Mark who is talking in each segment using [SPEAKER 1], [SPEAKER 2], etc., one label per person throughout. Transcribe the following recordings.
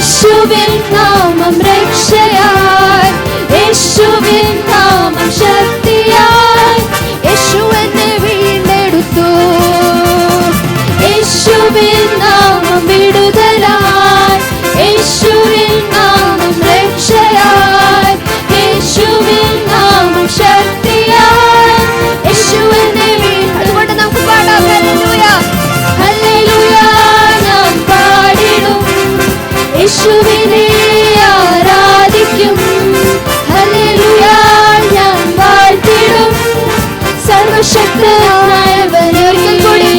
[SPEAKER 1] യേശുവിൻ നാമം രക്ഷയായി, യേശുവിൻ നാമം ശക്തിയായി, യേശു എന്നെ വീണ്ടെടുത്തു. യേശുവിൻ നാമം വിടുതലായി, യേശുവിൻ നാമം രക്ഷയായി, യേശുവിൻ നാമം ശക്തിയായി, യേശു എന്നെ വീണ്ടെടുത്തു. അതുകൊണ്ട് നമുക്ക് പാടാം ഹല്ലേലൂയ, ഹല്ലേലൂയ നാം പാടിടും, യേശുവിനെ ആരാധിക്കും. ഹല്ലേലൂയ ഞാൻ വാഴ്ത്തിടും സർവശക്തനായവനെ. ഒരിക്കൽ കൂടി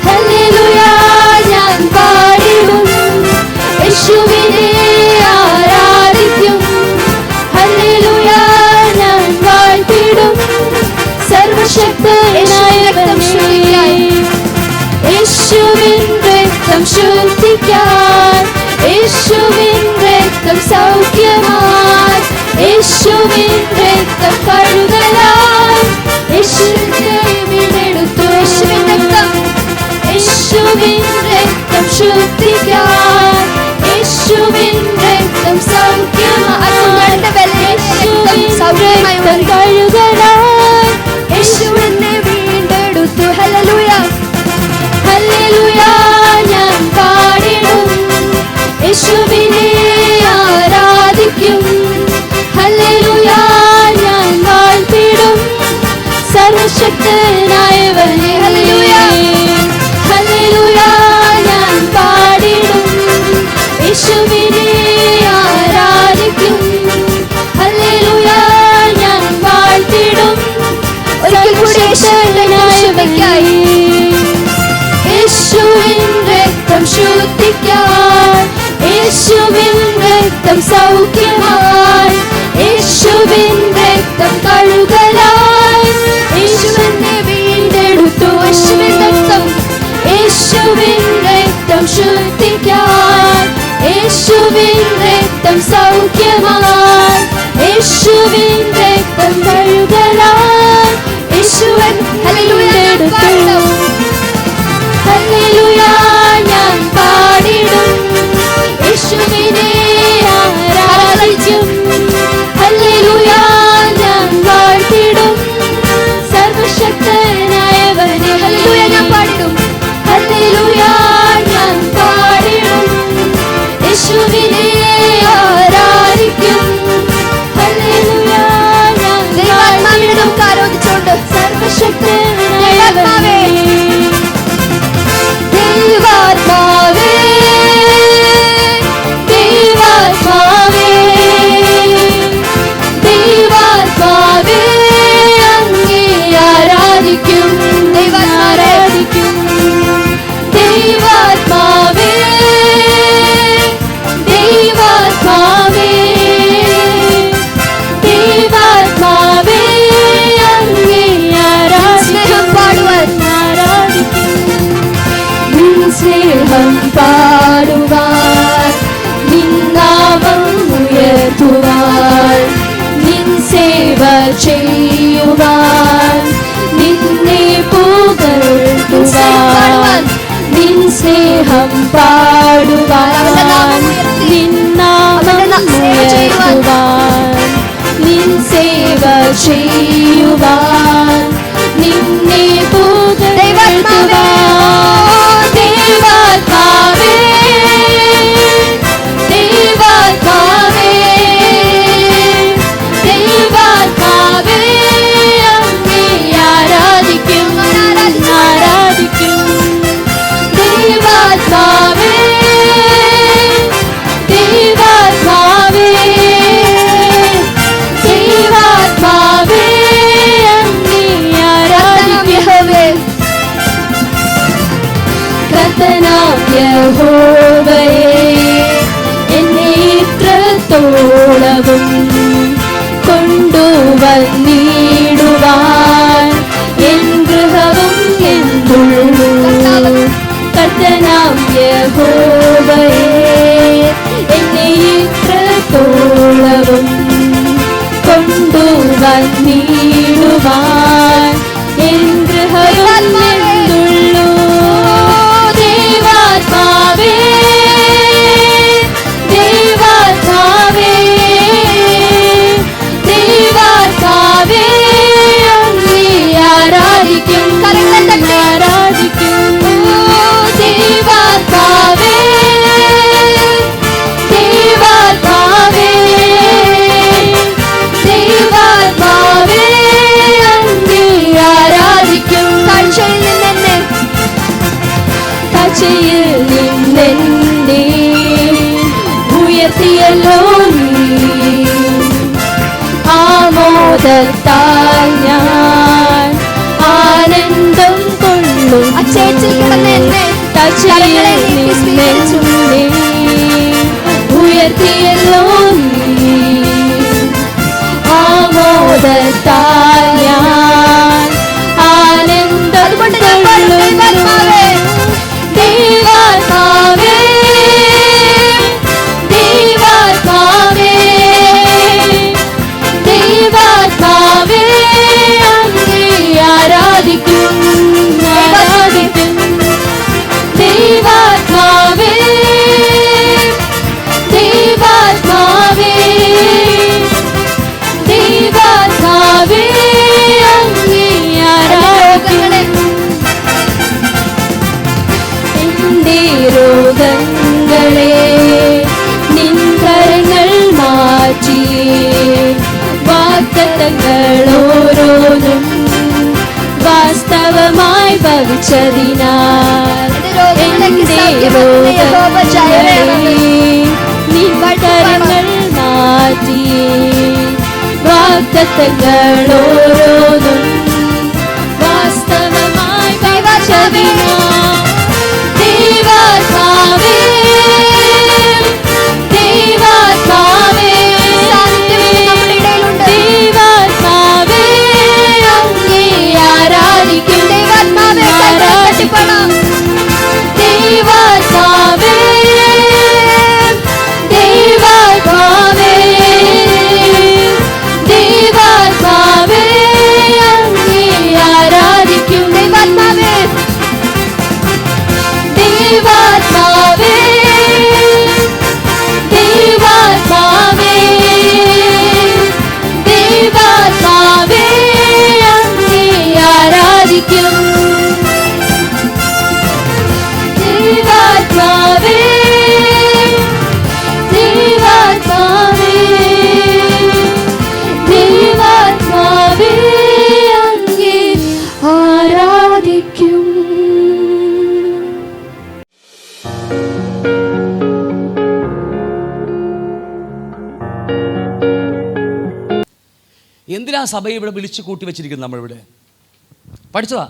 [SPEAKER 1] ഹല്ലേലൂയ ഞാൻ പാടിടും, യേശുവിനെ ആരാധിക്കും. ഹല്ലേലൂയ ഞാൻ വാഴ്ത്തിടും സർവശക്തനായവനെ. യേശുവിൻ രക്തം ശുദ്ധിക്കാൻ, യേശുവിൻ രക്തം സൗഖ്യമായി, യേശുവിൻ രക്തം കഴുകലായി, യേശുവിനെ വീണ്ടെടുത്തു. യേശുവിൻ രക്തം, യേശുവിൻ രക്തം ശുദ്ധിക്കാൻ, യേശുവിൻ രക്തം സൗഖ്യമായി, യേശുവിൻ രക്തം കഴുകലായി, യേശുവിനെ വീണ്ടെടുത്തു. ഹല്ലേലൂയ, ഹല്ലേലൂയ ഞാൻ പാടിടും, യേശുവിനെ ആരാധിക്കും. ഹല്ലേലൂയ ഞാൻ വാഴ്ത്തിടും സർവശക്തനായവനെ. ഹല്ലേലൂയ, ഹല്ലേലൂയ ഞാൻ പാടിടും, യേശുവിനെ ആരാധിക്കും. ഹല്ലേലൂയ ഞാൻ വാഴ്ത്തിടും സർവശക്തനായവനായി. യേശുവിൻ രക്തം ശുദ്ധിക്കാൻ, യേശുവിൻ രക്തം സൗഖ്യമായി, യേശുവിൻ രക്തം കഴുകലായി, യേശുവിനെ വീണ്ടെടുത്തു. യേശുവിൻ രക്തം, യേശുവിൻ രക്തം ശുദ്ധിക്കാൻ, യേശുവിൻ രക്തം സൗഖ്യമായി, യേശുവിൻ രക്തം കഴുകലായി, യേശുവിൻ വീണ്ടെടുത്തു. ഹല്ലേലൂയ ഞാൻ പാടിടും, യേശുവിനെ ആരാധിക്കും. ഹല്ലേലൂയ ഞാൻ വാഴ്ത്തിടും സർവശക്തനായവനെ. ഹല്ലേലൂയ ഞാൻ പാടിടും, ഹല്ലേലൂയ ഞാൻ പാടിടും, യേശുവിനെ ആരാധിക്കും. ഹല്ലേലൂയ ഞാൻ ദൈവാത്മാവിനെ നമുക്ക് ആരാധിച്ചുകൊണ്ട് സർവശക്തനായവനെ. ദൈവാത്മാവേ, ദൈവാത്മാവേ, ദൈവാത്മാവേ അങ്ങേ ആരാധിക്കും, ആരാധിക്കും. ദൈവാത്മാവേ, ദൈവാത്മാവേ, ദൈവാത്മാവേ അങ്ങേ ആരാധിക്കും. പാടുവാൻ ആരാധിക്കും. സ്നേഹം പാടുവാൻ, നിൻ നാമം ഉയർത്തുവാൻ, നിൻ സേവ ചെയ്യുവാൻ, നിന്നെ പുകഴ്ത്തുവാൻ, നിൻ സ്നേഹം പാടുവാൻ, നിൻ നാമം ഉയർത്തുവാൻ, നിൻ സേവ ചെയ്യുവാൻ, നിന്നെ പുകഴ്ത്തുവാൻ. ദൈവാത്മാവേ, ദൈവാത്മാവേ, ദൈവാത്മാവേ അങ്ങേ ആരാധിക്കും, ആരാധിക്കും. ദൈവാത്മാവേ, ദൈവാത്മാവേ, ദൈവാത്മാവേ അങ്ങേ ആരാധിക്കും. കർത്തനാം യഹോവയേ എന്നെ ഇത്രത്തോളവും കൊണ്ടുവന്നിടുവാൻ എൻ ഗൃഹവും എന്നുള്ളൂ. കർത്തനാം യഹോവയേ എന്നെ ഇത്രത്തോളവും കൊണ്ടുവന്നിടുവാൻ എൻ ഗൃഹവും എന്നുള്ളൂ. ദൈവാത്മാവേ, താഴ്ചയിൽ നിന്നെന്നെ ഉയർത്തിയല്ലോ നീ. ആമോദത്താൽ ഞാൻ ആനന്ദം കൊള്ളും.
[SPEAKER 2] ചേച്ചിൽ കിടന്ന് എന്നെ
[SPEAKER 1] ഉയർത്തിയല്ലോ നീ. ആമോദത്താൽ ഞാൻ ആനന്ദം കൊള്ളും. ദൈവാത്മാവേ ദൈവാത്മാവേ ദൈവാത്മാവേ അങ്ങേ ആരാധിക്കും ആരാധിക്കും. ദൈവാത്മാവേ ദൈവാത്മാവേ ദൈവാത്മാവേ അങ്ങേ ആരാധിക്കും. എന്റെ രോഗങ്ങളെ നിൻ കരങ്ങൾ മാറ്റി വാഗ്ദത്തങ്ങൾ ഓരോന്നും വാസ്തവമായി ഭവിച്ചതിനാൽ എന്റെ രോഗങ്ങളെ നിൻ കരങ്ങൾ മാറ്റി വാഗ്ദത്തങ്ങൾ ഓരോന്നും വാസ്തവമായി ഭവിച്ചതിനാൽ ദൈവാത്മാവേ ദൈവാത്മാവേ നമ്മുടെ ഇടയിലുണ്ട്. ദൈവാത്മാവേ അങ്ങേ ആരാധിക്കും. ദൈവാത്മാവേ ആരാധിക്കണം. ദൈവാത്മാവേ ദൈവാത്മാവേ ദൈവാത്മാവേ അങ്ങേ ആരാധിക്കും. ദൈവാത്മാവേ ദൈവാത്മാവേ ദൈവാത്മാവേ ദൈവാത്മാവേ അങ്ങേ ആരാധിക്കും. ദൈവാത്മാവേ ദൈവാത്മാവേ ദൈവാത്മാവേ അങ്ങേ ആരാധിക്കും.
[SPEAKER 3] എന്തിനാ സഭയെ ഇവിടെ വിളിച്ചു കൂട്ടി വെച്ചിരിക്കുന്നത്? നമ്മളിവിടെ പഠിച്ചതാ.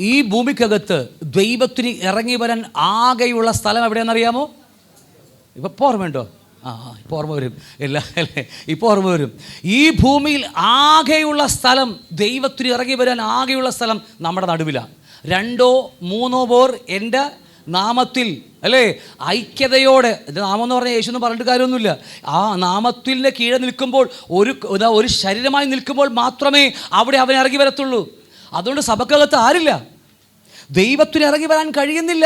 [SPEAKER 3] ഈ ഭൂമിക്കകത്ത് ദൈവത്തിന് ഇറങ്ങി വരാൻ ആകെയുള്ള സ്ഥലം എവിടെയാണെന്നറിയാമോ? ഇപ്പോൾ ഓർമ്മയുണ്ടോ? ഇപ്പോൾ ഓർമ്മ വരും. ഇപ്പോൾ ഓർമ്മ വരും. ഈ ഭൂമിയിൽ ആകെയുള്ള സ്ഥലം, ദൈവത്തിന് ഇറങ്ങി വരാൻ ആകെയുള്ള സ്ഥലം നമ്മുടെ നടുവിലാണ്. 2 3 പേർ എൻ്റെ നാമത്തിൽ, അല്ലേ, ഐക്യതയോടെ. എൻ്റെ നാമം എന്ന് പറഞ്ഞാൽ യേശു എന്ന് പറഞ്ഞിട്ട് കാര്യമൊന്നുമില്ല. ആ നാമത്തിൻ്റെ കീഴെ നിൽക്കുമ്പോൾ, ഒരു ശരീരമായി നിൽക്കുമ്പോൾ മാത്രമേ അവിടെ അവൻ ഇറങ്ങി വരത്തുള്ളൂ. അതുകൊണ്ട് സഭക്കകത്ത് ആരില്ല, ദൈവത്തിന് ഇറങ്ങി വരാൻ കഴിയുന്നില്ല.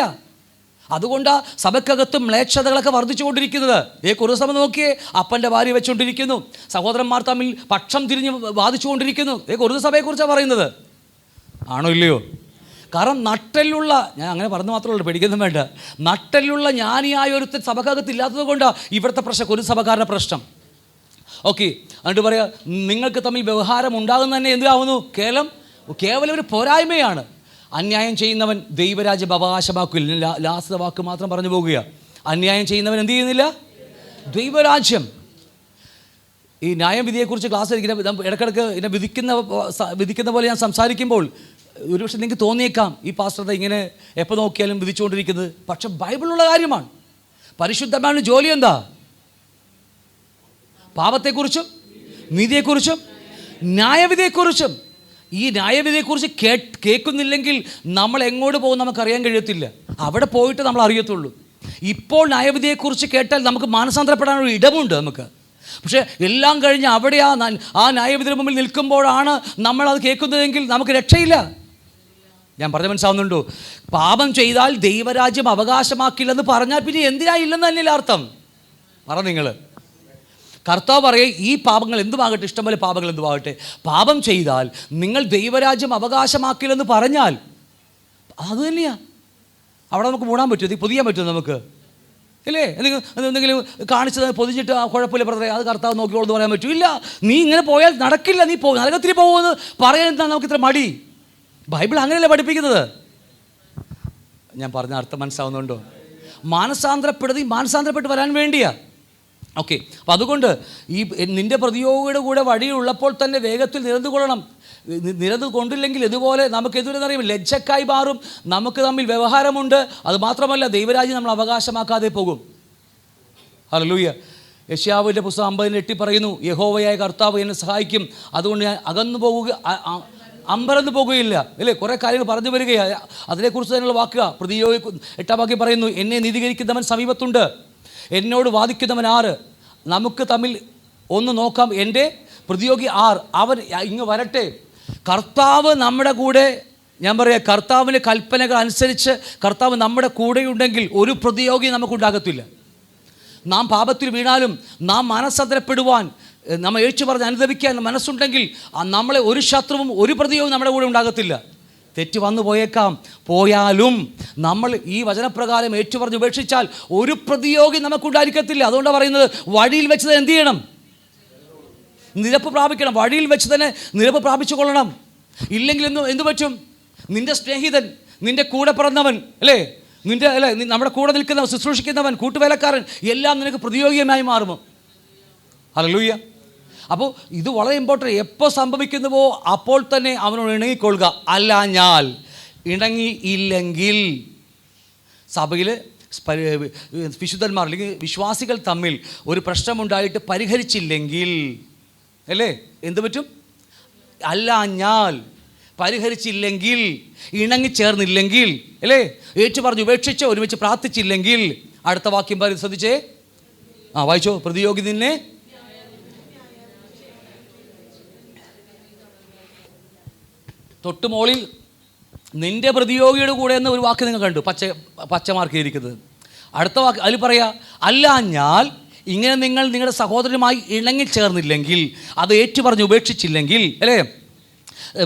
[SPEAKER 3] അതുകൊണ്ടാണ് സഭക്കകത്ത് മ്ലേച്ഛതകളൊക്കെ വർദ്ധിച്ചുകൊണ്ടിരിക്കുന്നത്. കുറുസഭ നോക്കിയേ, അപ്പൻ്റെ ഭാര്യ വെച്ചുകൊണ്ടിരിക്കുന്നു, സഹോദരന്മാർ തമ്മിൽ പക്ഷം തിരിഞ്ഞ് വാദിച്ചുകൊണ്ടിരിക്കുന്നു. കുറുസഭയെക്കുറിച്ചാണ് പറയുന്നത്. ആണോ ഇല്ലയോ? കാരണം നട്ടെല്ലുള്ള, ഞാൻ അങ്ങനെ പറഞ്ഞു മാത്രമല്ല, പേടിക്കൊന്നും വേണ്ട, നട്ടെല്ലുള്ള ജ്ഞാനിയായ ഒരുത്തൻ സഭക്കകത്ത് ഇല്ലാത്തത് കൊണ്ടാണ് ഇവിടുത്തെ പ്രശ്നം, കുറുസഭക്കാരുടെ പ്രശ്നം. ഓക്കെ, എന്നിട്ട് പറയാം, നിങ്ങൾക്ക് തമ്മിൽ വ്യവഹാരം ഉണ്ടാകുന്ന തന്നെ എന്താവുന്നു? കേവലം ഒരു പോരായ്മയാണ്. അന്യായം ചെയ്യുന്നവൻ ദൈവരാജ്യം അവകാശമാക്കില്ല. ലാസ്റ്റ് വാക്ക് മാത്രം പറഞ്ഞു പോകുക. അന്യായം ചെയ്യുന്നവൻ എന്ത് ചെയ്യുന്നില്ല? ദൈവരാജ്യം. ഈ ന്യായവിധിയെക്കുറിച്ച് ക്ലാസ് ഇടയ്ക്കിടയ്ക്ക് ഇതിനെ വിധിക്കുന്ന പോലെ ഞാൻ സംസാരിക്കുമ്പോൾ ഒരുപക്ഷെ നിങ്ങൾക്ക് തോന്നിയേക്കാം, ഈ പാസ്റ്റർ ഇങ്ങനെ എപ്പോൾ നോക്കിയാലും വിധിച്ചുകൊണ്ടിരിക്കുന്നത്. പക്ഷെ ബൈബിളിലുള്ള കാര്യമാണ്. പരിശുദ്ധമായ ജോലി എന്താ? പാപത്തെക്കുറിച്ചും നീതിയെക്കുറിച്ചും ന്യായവിധിയെക്കുറിച്ചും. ഈ ന്യായവിധിയെക്കുറിച്ച് കേൾക്കുന്നില്ലെങ്കിൽ നമ്മൾ എങ്ങോട്ട് പോകും നമുക്കറിയാൻ കഴിയത്തില്ല. അവിടെ പോയിട്ട് നമ്മൾ അറിയത്തുള്ളൂ. ഇപ്പോൾ ന്യായവിധിയെക്കുറിച്ച് കേട്ടാൽ നമുക്ക് മാനസാന്തരപ്പെടാനൊരു ഇടമുണ്ട് നമുക്ക്. പക്ഷേ എല്ലാം കഴിഞ്ഞ് അവിടെ ആ ന്യായവിധിയുടെ മുമ്പിൽ നിൽക്കുമ്പോഴാണ് നമ്മളത് കേൾക്കുന്നതെങ്കിൽ നമുക്ക് രക്ഷയില്ല. ഞാൻ പറഞ്ഞ മനസ്സാവുന്നുണ്ടോ? പാപം ചെയ്താൽ ദൈവരാജ്യം അവകാശമാക്കില്ലെന്ന് പറഞ്ഞാൽ പിന്നെ എന്തിനാ ഇല്ലെന്ന് തന്നെയല്ല അർത്ഥം. നിങ്ങൾ കർത്താവ് പറയേ, ഈ പാപങ്ങൾ എന്തുമാകട്ടെ, ഇഷ്ടംപോലെ പാപങ്ങൾ എന്തുമാകട്ടെ, പാപം ചെയ്താൽ നിങ്ങൾ ദൈവരാജ്യം അവകാശമാക്കില്ലെന്ന് പറഞ്ഞാൽ അത് തന്നെയാണ്. അവിടെ നമുക്ക് മൂടാൻ പറ്റുമോ? ഇത് പൊതിയാൻ പറ്റുമോ നമുക്ക്? ഇല്ലേ? എന്തെങ്കിലും കാണിച്ചത് പൊതിഞ്ഞിട്ട് കുഴപ്പമില്ല ബ്രദറെ, അത് കർത്താവ് നോക്കിക്കോളൂ എന്ന് പറയാൻ പറ്റും? ഇല്ല. നീ ഇങ്ങനെ പോയാൽ നടക്കില്ല, നീ നരകത്തിൽ പോകുമെന്ന് പറയാൻ എന്താ നമുക്ക് ഇത്ര മടി? ബൈബിൾ അങ്ങനെയല്ല പഠിപ്പിക്കുന്നത്. ഞാൻ പറഞ്ഞ അർത്ഥം മനസ്സിലാവുന്നുണ്ടോ? മാനസാന്തരപ്പെട്ട് വരാൻ വേണ്ടിയാ. ഓക്കെ, അപ്പം അതുകൊണ്ട് ഈ നിൻ്റെ പ്രതിയോഗിയുടെ കൂടെ വഴിയുള്ളപ്പോൾ തന്നെ വേഗത്തിൽ നിരന്നുകൊള്ളണം. നിരന്നു കൊണ്ടില്ലെങ്കിൽ ഇതുപോലെ നമുക്ക് എതിരെന്നറിയും, ലജ്ജക്കായി മാറും, നമുക്ക് തമ്മിൽ വ്യവഹാരമുണ്ട്. അതുമാത്രമല്ല, ദൈവരാജ്യം നമ്മൾ അവകാശമാക്കാതെ പോകും. ഹല്ലേലൂയ. യെശയ്യാവിൻ്റെ പുസ്തകം 50:8 പറയുന്നു, യഹോവയായ കർത്താവ് എന്നെ സഹായിക്കും, അതുകൊണ്ട് ഞാൻ അമ്പരന്ന് പോകുകയില്ല. അല്ലേ? കുറേ കാര്യങ്ങൾ പറഞ്ഞു വരികയാണ്. അതിനെക്കുറിച്ച് തന്നെയുള്ള വാക്കുക. പ്രതിയോഗി 8-ാം വാക്യം പറയുന്നു, എന്നെ നീതീകരിക്കുന്നവൻ സമീപത്തുണ്ട്, എന്നോട് വാദിക്കുന്നവൻ ആര്? നമുക്ക് തമ്മിൽ ഒന്ന് നോക്കാം, എൻ്റെ പ്രതിയോഗി ആർ? അവൻ ഇങ്ങ് വരട്ടെ. കർത്താവ് നമ്മുടെ കൂടെ, ഞാൻ പറയാം, കർത്താവിൻ്റെ കൽപ്പനകൾ അനുസരിച്ച് കർത്താവ് നമ്മുടെ കൂടെയുണ്ടെങ്കിൽ ഒരു പ്രതിയോഗി നമുക്കുണ്ടാകത്തില്ല. നാം പാപത്തിൽ വീണാലും നാം മനസ്സന്തരപ്പെടുവാൻ, നമ്മൾ ഏച്ചു പറഞ്ഞ് അനുദപിക്കാൻ മനസ്സുണ്ടെങ്കിൽ നമ്മളെ ഒരു ശത്രുവും ഒരു പ്രതിയോഗം നമ്മുടെ കൂടെ ഉണ്ടാകത്തില്ല. തെറ്റ് വന്നു പോയാലും നമ്മൾ ഈ വചനപ്രകാരം ഏറ്റു പറഞ്ഞ് ഉപേക്ഷിച്ചാൽ ഒരു പ്രതിയോഗി നമുക്കുണ്ടായിരിക്കത്തില്ല. അതുകൊണ്ടാണ് പറയുന്നത്, വഴിയിൽ വെച്ച് തന്നെ എന്ത് ചെയ്യണം? നിരപ്പ് പ്രാപിക്കണം. വഴിയിൽ വെച്ച് തന്നെ നിരപ്പ് പ്രാപിച്ചു കൊള്ളണം. ഇല്ലെങ്കിൽ എന്തു പറ്റും? നിൻ്റെ സ്നേഹിതൻ, നിൻ്റെ കൂടെ പിറന്നവൻ, അല്ലേ, നമ്മുടെ കൂടെ നിൽക്കുന്നവൻ, ശുശ്രൂഷിക്കുന്നവൻ, കൂട്ടുവേലക്കാരൻ എല്ലാം നിനക്ക് പ്രതിയോഗികമായി മാറുമോ? ഹല്ലേലൂയ. അപ്പോൾ ഇത് വളരെ ഇമ്പോർട്ടൻ്റ്. എപ്പോൾ സംഭവിക്കുന്നുവോ അപ്പോൾ തന്നെ അവനോട് ഇണങ്ങിക്കൊള്ളുക. അല്ലാഞ്ഞാൽ, ഇണങ്ങിയില്ലെങ്കിൽ, സഭയിൽ വിശുദ്ധന്മാർ അല്ലെങ്കിൽ വിശ്വാസികൾ തമ്മിൽ ഒരു പ്രശ്നമുണ്ടായിട്ട് പരിഹരിച്ചില്ലെങ്കിൽ, അല്ലേ, എന്ത് പറ്റും? അല്ലാഞ്ഞാൽ, പരിഹരിച്ചില്ലെങ്കിൽ, ഇണങ്ങിച്ചേർന്നില്ലെങ്കിൽ, അല്ലേ, ഏറ്റു പറഞ്ഞ് ഉപേക്ഷിച്ച് ഒരുമിച്ച് പ്രാർത്ഥിച്ചില്ലെങ്കിൽ, അടുത്ത വാക്യം ശ്രദ്ധിച്ചേ, വായിച്ചോ. പ്രതിയോഗി നിന്നെ തൊട്ടുമോളിൽ നിൻ്റെ പ്രതിയോഗിയുടെ കൂടെ എന്ന് ഒരു വാക്ക് നിങ്ങൾ കണ്ടു, പച്ചമാർക്ക് ചെയ്തിരിക്കുന്നത്. അടുത്ത വാക്ക് അതിൽ പറയാ, അല്ലാഞ്ഞാൽ, ഇങ്ങനെ നിങ്ങൾ നിങ്ങളുടെ സഹോദരനുമായി ഇണങ്ങിച്ചേർന്നില്ലെങ്കിൽ, അത് ഏറ്റുപറഞ്ഞ് ഉപേക്ഷിച്ചില്ലെങ്കിൽ, അല്ലേ,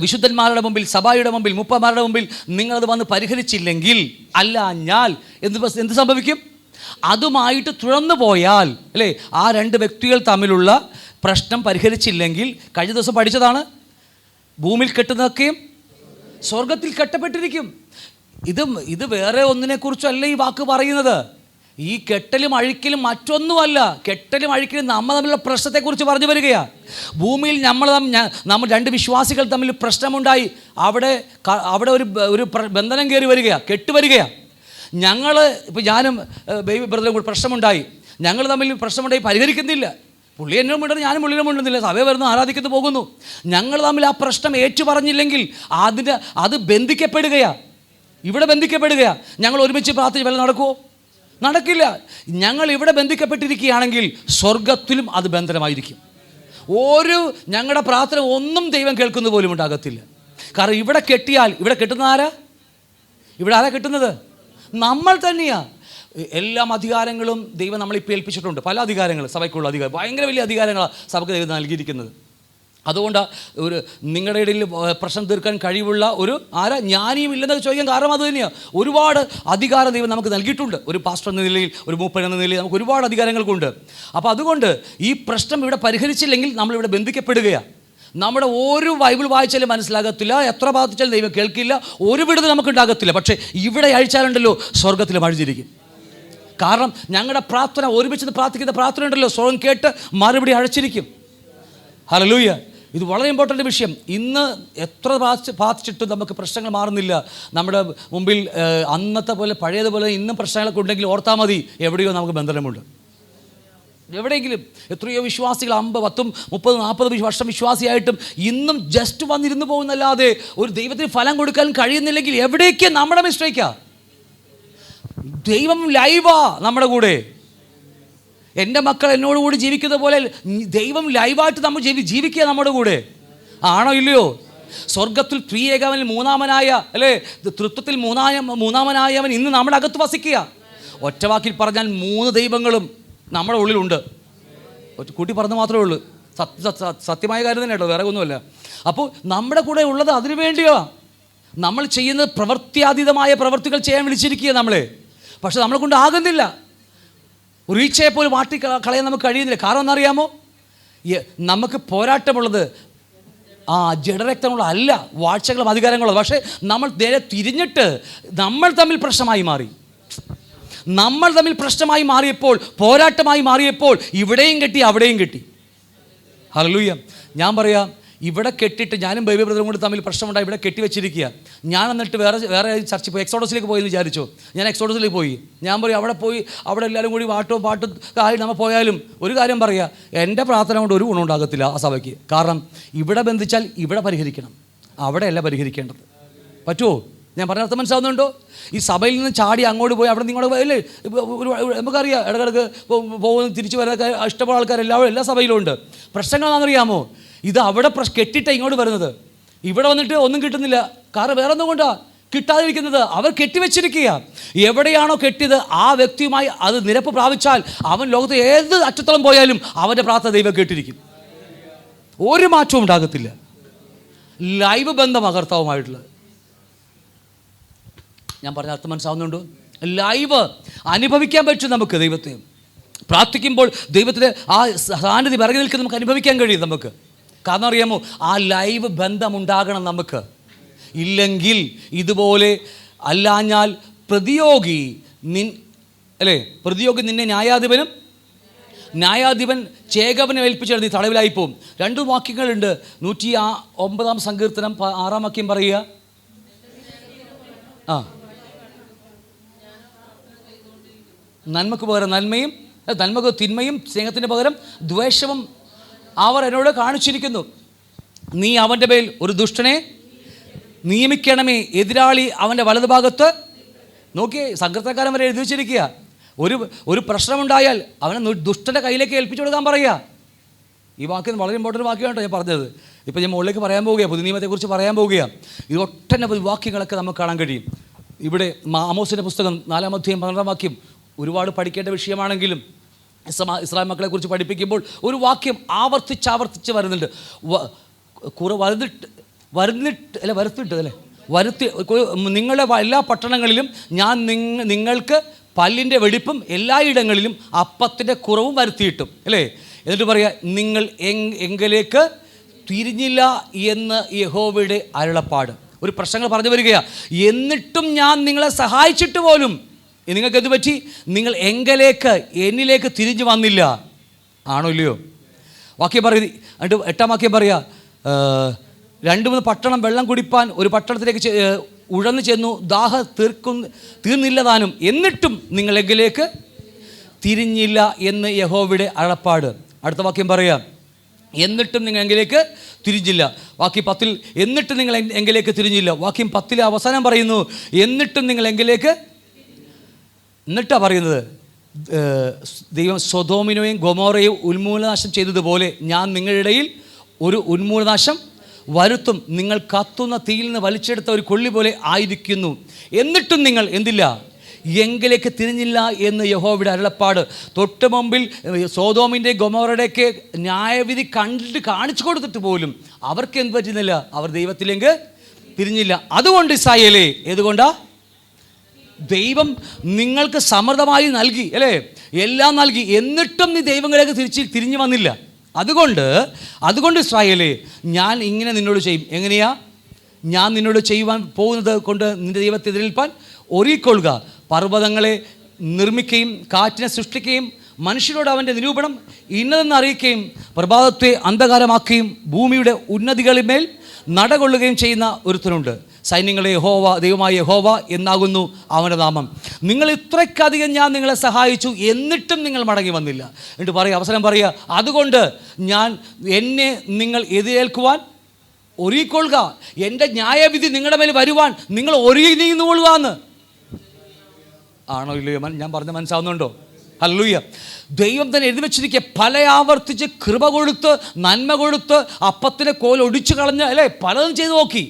[SPEAKER 3] വിശുദ്ധന്മാരുടെ മുമ്പിൽ, സഭയുടെ മുമ്പിൽ, മുപ്പന്മാരുടെ മുമ്പിൽ നിങ്ങളത് വന്ന് പരിഹരിച്ചില്ലെങ്കിൽ, അല്ലാഞ്ഞാൽ എന്ത് സംഭവിക്കും? അതുമായിട്ട് തുറന്നു പോയാൽ, അല്ലേ, ആ രണ്ട് വ്യക്തികൾ തമ്മിലുള്ള പ്രശ്നം പരിഹരിച്ചില്ലെങ്കിൽ, കഴിഞ്ഞ ദിവസം പഠിച്ചതാണ്, ഭൂമിയിൽ കെട്ടുന്നതൊക്കെയും സ്വർഗത്തിൽ കെട്ടപ്പെട്ടിരിക്കും. ഇത് വേറെ ഒന്നിനെക്കുറിച്ചല്ല ഈ വാക്ക് പറയുന്നത്. ഈ കെട്ടലും അഴിക്കലും മറ്റൊന്നുമല്ല. കെട്ടലും അഴിക്കലും നമ്മൾ തമ്മിലുള്ള പ്രശ്നത്തെക്കുറിച്ച് പറഞ്ഞു വരികയാണ്. ഭൂമിയിൽ നമ്മൾ രണ്ട് വിശ്വാസികൾ തമ്മിൽ പ്രശ്നമുണ്ടായി, അവിടെ ഒരു ബന്ധനം കയറി വരികയാണ്, കെട്ടുവരികയാണ്. ഇപ്പോൾ ഞാനും ബേബി ബ്രദറും കൂടി പ്രശ്നമുണ്ടായി, ഞങ്ങൾ തമ്മിൽ പ്രശ്നമുണ്ടായി, പരിഹരിക്കുന്നില്ല. പുള്ളി എന്നോട് മിണ്ടുന്നു, ഞാനും പുള്ളിനെ മിണ്ടുന്നില്ല, സഭയെ വരുന്നു, ആരാധിക്കുന്നു, പോകുന്നു. ഞങ്ങൾ തമ്മിൽ ആ പ്രശ്നം ഏറ്റു പറഞ്ഞില്ലെങ്കിൽ അത് ബന്ധിക്കപ്പെടുകയാണ്, ഇവിടെ ബന്ധിക്കപ്പെടുകയാണ്. ഞങ്ങൾ ഒരുമിച്ച് പ്രാർത്ഥിച്ച് വല്ല നടക്കുമോ? നടക്കില്ല. ഞങ്ങൾ ഇവിടെ ബന്ധിക്കപ്പെട്ടിരിക്കുകയാണെങ്കിൽ സ്വർഗത്തിലും അത് ബന്ധനമായിരിക്കും. ഞങ്ങളുടെ പ്രാർത്ഥന ഒന്നും ദൈവം കേൾക്കുന്ന പോലും ഉണ്ടാകത്തില്ല. കാരണം ഇവിടെ കെട്ടിയാൽ, ഇവിടെ കെട്ടുന്ന ആരാ? ഇവിടെ ആരാ കെട്ടുന്നത്? നമ്മൾ തന്നെയാണ്. എല്ലാ അധികാരങ്ങളും ദൈവം നമ്മളിപ്പോൾ ഏൽപ്പിച്ചിട്ടുണ്ട്. പല അധികാരങ്ങൾ, സഭയ്ക്കുള്ള അധികാരം, ഭയങ്കര വലിയ അധികാരങ്ങളാണ് സഭയ്ക്ക് ദൈവം നൽകിയിരിക്കുന്നത്. അതുകൊണ്ട് നിങ്ങളുടെ ഇടയിൽ പ്രശ്നം തീർക്കാൻ കഴിവുള്ള ജ്ഞാനിയും ഇല്ലെന്നൊക്കെ ചോദിക്കാൻ കാരണം അത് തന്നെയാണ്. ഒരുപാട് അധികാരം ദൈവം നമുക്ക് നൽകിയിട്ടുണ്ട്. ഒരു പാസ്റ്റർ എന്ന നിലയിൽ, ഒരു മൂപ്പൻ എന്ന നിലയിൽ നമുക്ക് ഒരുപാട് അധികാരങ്ങൾക്കുണ്ട്. അപ്പോൾ അതുകൊണ്ട് ഈ പ്രശ്നം ഇവിടെ പരിഹരിച്ചില്ലെങ്കിൽ നമ്മളിവിടെ ബന്ധിക്കപ്പെടുകയാണ്. നമ്മുടെ ഒരു ബൈബിൾ വായിച്ചാലും മനസ്സിലാകത്തില്ല, എത്ര പ്രാർത്ഥിച്ചാലും ദൈവം കേൾക്കില്ല, ഒരു വിടുതൽ നമുക്കുണ്ടാകത്തില്ല. പക്ഷേ ഇവിടെ അഴിച്ചാലുണ്ടല്ലോ സ്വർഗത്തിലും അഴിഞ്ഞിരിക്കും. കാരണം ഞങ്ങളുടെ പ്രാർത്ഥന, ഒരുമിച്ച് പ്രാർത്ഥിക്കുന്ന പ്രാർത്ഥന ഉണ്ടല്ലോ, സ്വർഗം കേട്ട് മറുപടി അഴച്ചിരിക്കും. ഹല്ലേലൂയ. ഇത് വളരെ ഇമ്പോർട്ടൻ്റ് വിഷയം. ഇന്ന് എത്ര പ്രാർത്ഥിച്ചിട്ടും നമുക്ക് പ്രശ്നങ്ങൾ മാറുന്നില്ല. നമ്മുടെ മുമ്പിൽ അന്നത്തെ പോലെ, പഴയതുപോലെ ഇന്നും പ്രശ്നങ്ങളൊക്കെ ഉണ്ടെങ്കിൽ ഓർത്താൽ മതി, എവിടെയോ നമുക്ക് ബന്ധനമുണ്ട്. എവിടെയെങ്കിലും എത്രയോ വിശ്വാസികൾ 50, 30, 40 വർഷം വിശ്വാസിയായിട്ടും ഇന്നും ജസ്റ്റ് വന്നിരുന്നു പോകുന്നല്ലാതെ ഒരു ദൈവത്തിന് ഫലം കൊടുക്കാൻ കഴിയുന്നില്ലെങ്കിൽ എവിടേക്ക് നമ്മുടെ മിസ്റ്റേക്കാ? ദൈവം ലൈവാ നമ്മുടെ കൂടെ. എൻ്റെ മക്കൾ എന്നോടുകൂടി ജീവിക്കുന്ന പോലെ ദൈവം ലൈവായിട്ട് നമ്മൾ ജീവിക്കുക നമ്മുടെ കൂടെ. ആണോ ഇല്ലയോ? സ്വർഗത്തിൽ ത്രിയേകവനിൽ മൂന്നാമനായ, അല്ലേ, തൃത്വത്തിൽ മൂന്നാമനായവൻ ഇന്ന് നമ്മുടെ അകത്ത് വസിക്കുക. ഒറ്റവാക്കിൽ പറഞ്ഞാൽ 3 ദൈവങ്ങളും നമ്മുടെ ഉള്ളിലുണ്ട്. കൂട്ടി പറഞ്ഞ് മാത്രമേ ഉള്ളൂ. സത്യമായ കാര്യം തന്നെ കേട്ടോ, വേറെ ഒന്നുമല്ല. അപ്പോൾ നമ്മുടെ കൂടെ ഉള്ളത് അതിനു വേണ്ടിയോ? നമ്മൾ ചെയ്യുന്നത് പ്രവൃത്തിയാതീതമായ പ്രവൃത്തികൾ ചെയ്യാൻ വിളിച്ചിരിക്കുക നമ്മളെ. പക്ഷെ നമ്മളെ കൊണ്ട് ആകുന്നില്ല. ഒരു ഈച്ചയെ പോലും കളയാൻ നമുക്ക് കഴിയുന്നില്ല. കാരണം എന്നറിയാമോ? നമുക്ക് പോരാട്ടമുള്ളത് ജഡരക്തങ്ങളോ അല്ല, വാഴ്ചകളും അധികാരങ്ങളോ. പക്ഷേ നമ്മൾ നേരെ തിരിഞ്ഞിട്ട് നമ്മൾ തമ്മിൽ പ്രശ്നമായി മാറിയപ്പോൾ, പോരാട്ടമായി മാറിയപ്പോൾ ഇവിടെയും കെട്ടി അവിടെയും കെട്ടി. ഹല്ലേലൂയ. ഞാൻ പറയാം, ഇവിടെ കെട്ടിട്ട് ഞാനും ബേബി ബ്രദറും കൂടി തമ്മിൽ പ്രശ്നമുണ്ടായി ഇവിടെ കെട്ടി വെച്ചിരിക്കുക. ഞാൻ എന്നിട്ട് വേറെ ചർച്ചിൽ പോയി, എക്സോഡസിലേക്ക് പോയി എന്ന് വിചാരിച്ചു. ഞാൻ എക്സോഡസിലേക്ക് പോയി. ഞാൻ പറയും അവിടെ എല്ലാവരും കൂടി പാട്ടും ആയി നമ്മൾ പോയാലും ഒരു കാര്യം പറയുക, എൻ്റെ പ്രാർത്ഥന കൊണ്ട് ഒരു ഗുണം ഉണ്ടാകത്തില്ല ആ സഭയ്ക്ക്. കാരണം ഇവിടെ ബന്ധിച്ചാൽ ഇവിടെ പരിഹരിക്കണം, അവിടെയല്ല പരിഹരിക്കേണ്ടത്. പറ്റുമോ? ഞാൻ പറഞ്ഞ അർത്ഥം മനസ്സിലാവുന്നുണ്ടോ? ഈ സഭയിൽ നിന്ന് ചാടി അങ്ങോട്ട് പോയി അവിടെ നിങ്ങളോട് അല്ലേ, നമുക്കറിയാം ഇടക്കിടക്ക് പോകുന്ന തിരിച്ചു വരുന്ന ഇഷ്ടമുള്ള ആൾക്കാർ എല്ലാ സഭയിലും ഉണ്ട്. പ്രശ്നങ്ങൾ എന്താണെന്നറിയാമോ? ഇത് അവിടെ കെട്ടിയിട്ട് ഇങ്ങോട്ട് വരുന്നത്, ഇവിടെ വന്നിട്ട് ഒന്നും കിട്ടുന്നില്ല. കാരണം വേറെ ഒന്നും കൊണ്ടാ കിട്ടാതിരിക്കുന്നത്, അവർ കെട്ടിവെച്ചിരിക്കുക. എവിടെയാണോ കെട്ടിയത് ആ വ്യക്തിയുമായി അത് നിരപ്പ് പ്രാപിച്ചാൽ അവൻ ലോകത്ത് ഏത് അറ്റത്തോളം പോയാലും അവൻ്റെ പ്രാർത്ഥന ദൈവം കേട്ടിരിക്കും. ഒരു മാറ്റവും ഉണ്ടാകത്തില്ല. ലൈവ് ബന്ധം കർത്താവുമായിട്ടുള്ളത്. ഞാൻ പറഞ്ഞ അർത്ഥം മനസ്സിലാവുന്നുണ്ടോ? ലൈവ് അനുഭവിക്കാൻ പറ്റും നമുക്ക്. ദൈവത്തെ പ്രാർത്ഥിക്കുമ്പോൾ ദൈവത്തിൻ്റെ ആ സാന്നിധ്യം ഇറങ്ങി നിൽക്കുന്ന നമുക്ക് അനുഭവിക്കാൻ കഴിയും നമുക്ക്. കാരണം അറിയാമോ, ആ ലൈവ് ബന്ധം ഉണ്ടാകണം നമുക്ക്. ഇല്ലെങ്കിൽ ഇതുപോലെ അല്ലാഞ്ഞാൽ പ്രതിയോഗി നിന്നെ ന്യായാധിപൻ ചേകവനെ ഏൽപ്പിച്ചെഴുതി തടവിലായി പോവും. 2 വാക്യങ്ങളുണ്ട്. 109 സങ്കീർത്തനം 6 വാക്യം പറയുക. നന്മക്ക് പകരം നന്മയും, നന്മക്ക് തിന്മയും, സ്നേഹത്തിന് പകരം ദ്വേഷവും അവർ എന്നോട് കാണിച്ചിരിക്കുന്നു. നീ അവൻ്റെ മേൽ ഒരു ദുഷ്ടനെ നിയമിക്കണമേ, എതിരാളി അവൻ്റെ വലതുഭാഗത്ത്. നോക്കിയേ, സങ്കീർത്തനക്കാരൻ വരെ എഴുതി വെച്ചിരിക്കുക. ഒരു പ്രശ്നമുണ്ടായാൽ അവനെ ദുഷ്ടൻ്റെ കയ്യിലേക്ക് ഏൽപ്പിച്ചു കൊടുക്കാൻ പറയുക. ഈ വാക്യം വളരെ ഇമ്പോർട്ടൻ്റ് വാക്യമാണ് ഞാൻ പറഞ്ഞത്. ഇപ്പോൾ ഞാൻ മുകളിലേക്ക് പറയാൻ പോവുകയാണ്, പുതിയ നിയമത്തെക്കുറിച്ച് പറയാൻ പോവുകയാണ്. ഇത് ഒട്ടനവധി വാക്യങ്ങളൊക്കെ നമുക്ക് കാണാൻ കഴിയും. ഇവിടെ ആമോസിൻ്റെ പുസ്തകം 4-ാം അധ്യായം 12-ാം വാക്യം ഒരുപാട് പഠിക്കേണ്ട വിഷയമാണെങ്കിലും ഇസ്രായേൽ മക്കളെക്കുറിച്ച് പഠിപ്പിക്കുമ്പോൾ ഒരു വാക്യം ആവർത്തിച്ച് വരുന്നുണ്ട്. നിങ്ങളുടെ എല്ലാ പട്ടണങ്ങളിലും ഞാൻ നിങ്ങൾക്ക് പല്ലിൻ്റെ വെടിപ്പും എല്ലായിടങ്ങളിലും അപ്പത്തിൻ്റെ കുറവും വരുത്തിയിട്ടും, അല്ലേ? എന്നിട്ട് പറയാ, നിങ്ങൾ എങ്കിലേക്ക് തിരിഞ്ഞില്ല എന്ന് യഹോവയുടെ അരുളപ്പാട്. ഒരു പ്രശ്നങ്ങൾ പറഞ്ഞു വരികയാണ്. എന്നിട്ടും ഞാൻ നിങ്ങളെ സഹായിച്ചിട്ട് പോലും നിങ്ങൾക്ക് എന്ത് പറ്റി? നിങ്ങൾ എന്നിലേക്ക് തിരിഞ്ഞു വന്നില്ല. ആണോ ഇല്ലയോ? വാക്യം പറയുന്നത്. എന്നിട്ട് 8-ാം വാക്യം പറയുക, 2-3 പട്ടണം വെള്ളം കുടിപ്പാൻ ഒരു പട്ടണത്തിലേക്ക് ഉഴന്നു ചെന്നു, ദാഹം തീർന്നില്ല താനും, എന്നിട്ടും നിങ്ങൾ എങ്കിലേക്ക് തിരിഞ്ഞില്ല എന്ന് യഹോവയുടെ അരുളപ്പാട്. അടുത്ത വാക്യം പറയാം, എന്നിട്ടും നിങ്ങൾ എങ്കിലേക്ക് തിരിഞ്ഞില്ല. വാക്യം 10 എന്നിട്ടും നിങ്ങൾ എങ്കിലേക്ക് തിരിഞ്ഞില്ല. വാക്യം 10 അവസാനം പറയുന്നു, എന്നിട്ടും നിങ്ങൾ എങ്കിലേക്ക്. എന്നിട്ടാണ് പറയുന്നത്, ദൈവം സൊദോമിനെയും ഗൊമോറയും ഉന്മൂലനാശം ചെയ്തതുപോലെ ഞാൻ നിങ്ങളുടെ ഇടയിൽ ഒരു ഉന്മൂലനാശം വരുത്തും. നിങ്ങൾ കത്തുന്ന തീയിൽ നിന്ന് വലിച്ചെടുത്ത ഒരു കൊള്ളി പോലെ ആയിരിക്കുന്നു. എന്നിട്ടും നിങ്ങൾ എന്തില്ല? എങ്കിലേക്ക് തിരിഞ്ഞില്ല എന്ന് യഹോവയുടെ അരുളപ്പാട്. തൊട്ട് മുമ്പിൽ സോദോമിൻ്റെ ഗൊമോറയുടെയൊക്കെ ന്യായവിധി കാണിച്ചു കൊടുത്തിട്ട് പോലും അവർക്ക് എന്ത് പറ്റുന്നില്ല? അവർ ദൈവത്തിലേക്ക് തിരിഞ്ഞില്ല. അതുകൊണ്ട് ഇസ്രായേലേ, ഏതുകൊണ്ടാ? ദൈവം നിങ്ങൾക്ക് സമൃദ്ധമായി നൽകി, അല്ലേ? എല്ലാം നൽകി, എന്നിട്ടും നീ ദൈവങ്ങളിലേക്ക് തിരിഞ്ഞു വന്നില്ല. അതുകൊണ്ട് ഇസ്രായേലേ, ഞാൻ ഇങ്ങനെ നിന്നോട് ചെയ്യും. എങ്ങനെയാ? ഞാൻ നിന്നോട് ചെയ്യുവാൻ പോകുന്നത് കൊണ്ട് നിന്റെ ദൈവത്തെ എതിരേൽപ്പാൻ ഒരുങ്ങിക്കൊള്ളുക. പർവ്വതങ്ങളെ നിർമ്മിക്കുകയും കാറ്റിനെ സൃഷ്ടിക്കുകയും മനുഷ്യരോട് അവൻ്റെ നിരൂപണം ഇന്നതെന്ന് അറിയിക്കുകയും പ്രഭാതത്തെ അന്ധകാരമാക്കുകയും ഭൂമിയുടെ ഉന്നതികളിന്മേൽ നടകൊള്ളുകയും ചെയ്യുന്ന ഒരുത്തനുണ്ട്. സൈന്യങ്ങളെ ദൈവമായ യഹോവ എന്നാകുന്നു അവൻ്റെ നാമം. നിങ്ങൾ ഇത്രയ്ക്കധികം ഞാൻ നിങ്ങളെ സഹായിച്ചു, എന്നിട്ടും നിങ്ങൾ മടങ്ങി വന്നില്ല. എന്നിട്ട് അവസരം പറയുക, അതുകൊണ്ട് എന്നെ നിങ്ങൾ എതിരേൽക്കുവാൻ ഒരുങ്ങിക്കൊള്ളുക. എൻ്റെ ന്യായവിധി നിങ്ങളുടെ മേൽ വരുവാൻ നിങ്ങൾ ഒരുങ്ങി നീങ്ങുകൊള്ളുക എന്ന്. ആണോ ഇല്ലയോ? ഞാൻ പറഞ്ഞ മനസ്സിലാവുന്നുണ്ടോ? ഹല്ലേലൂയ. ദൈവം തന്നെ എഴുതി വെച്ചിരിക്കുക, പല ആവർത്തിച്ച് കൃപ കൊടുത്ത് നന്മ കൊടുത്ത് അപ്പത്തിൻ്റെ കോൽ ഒടിച്ചു കളഞ്ഞ്, അല്ലേ, പലതും ചെയ്തു നോക്കി.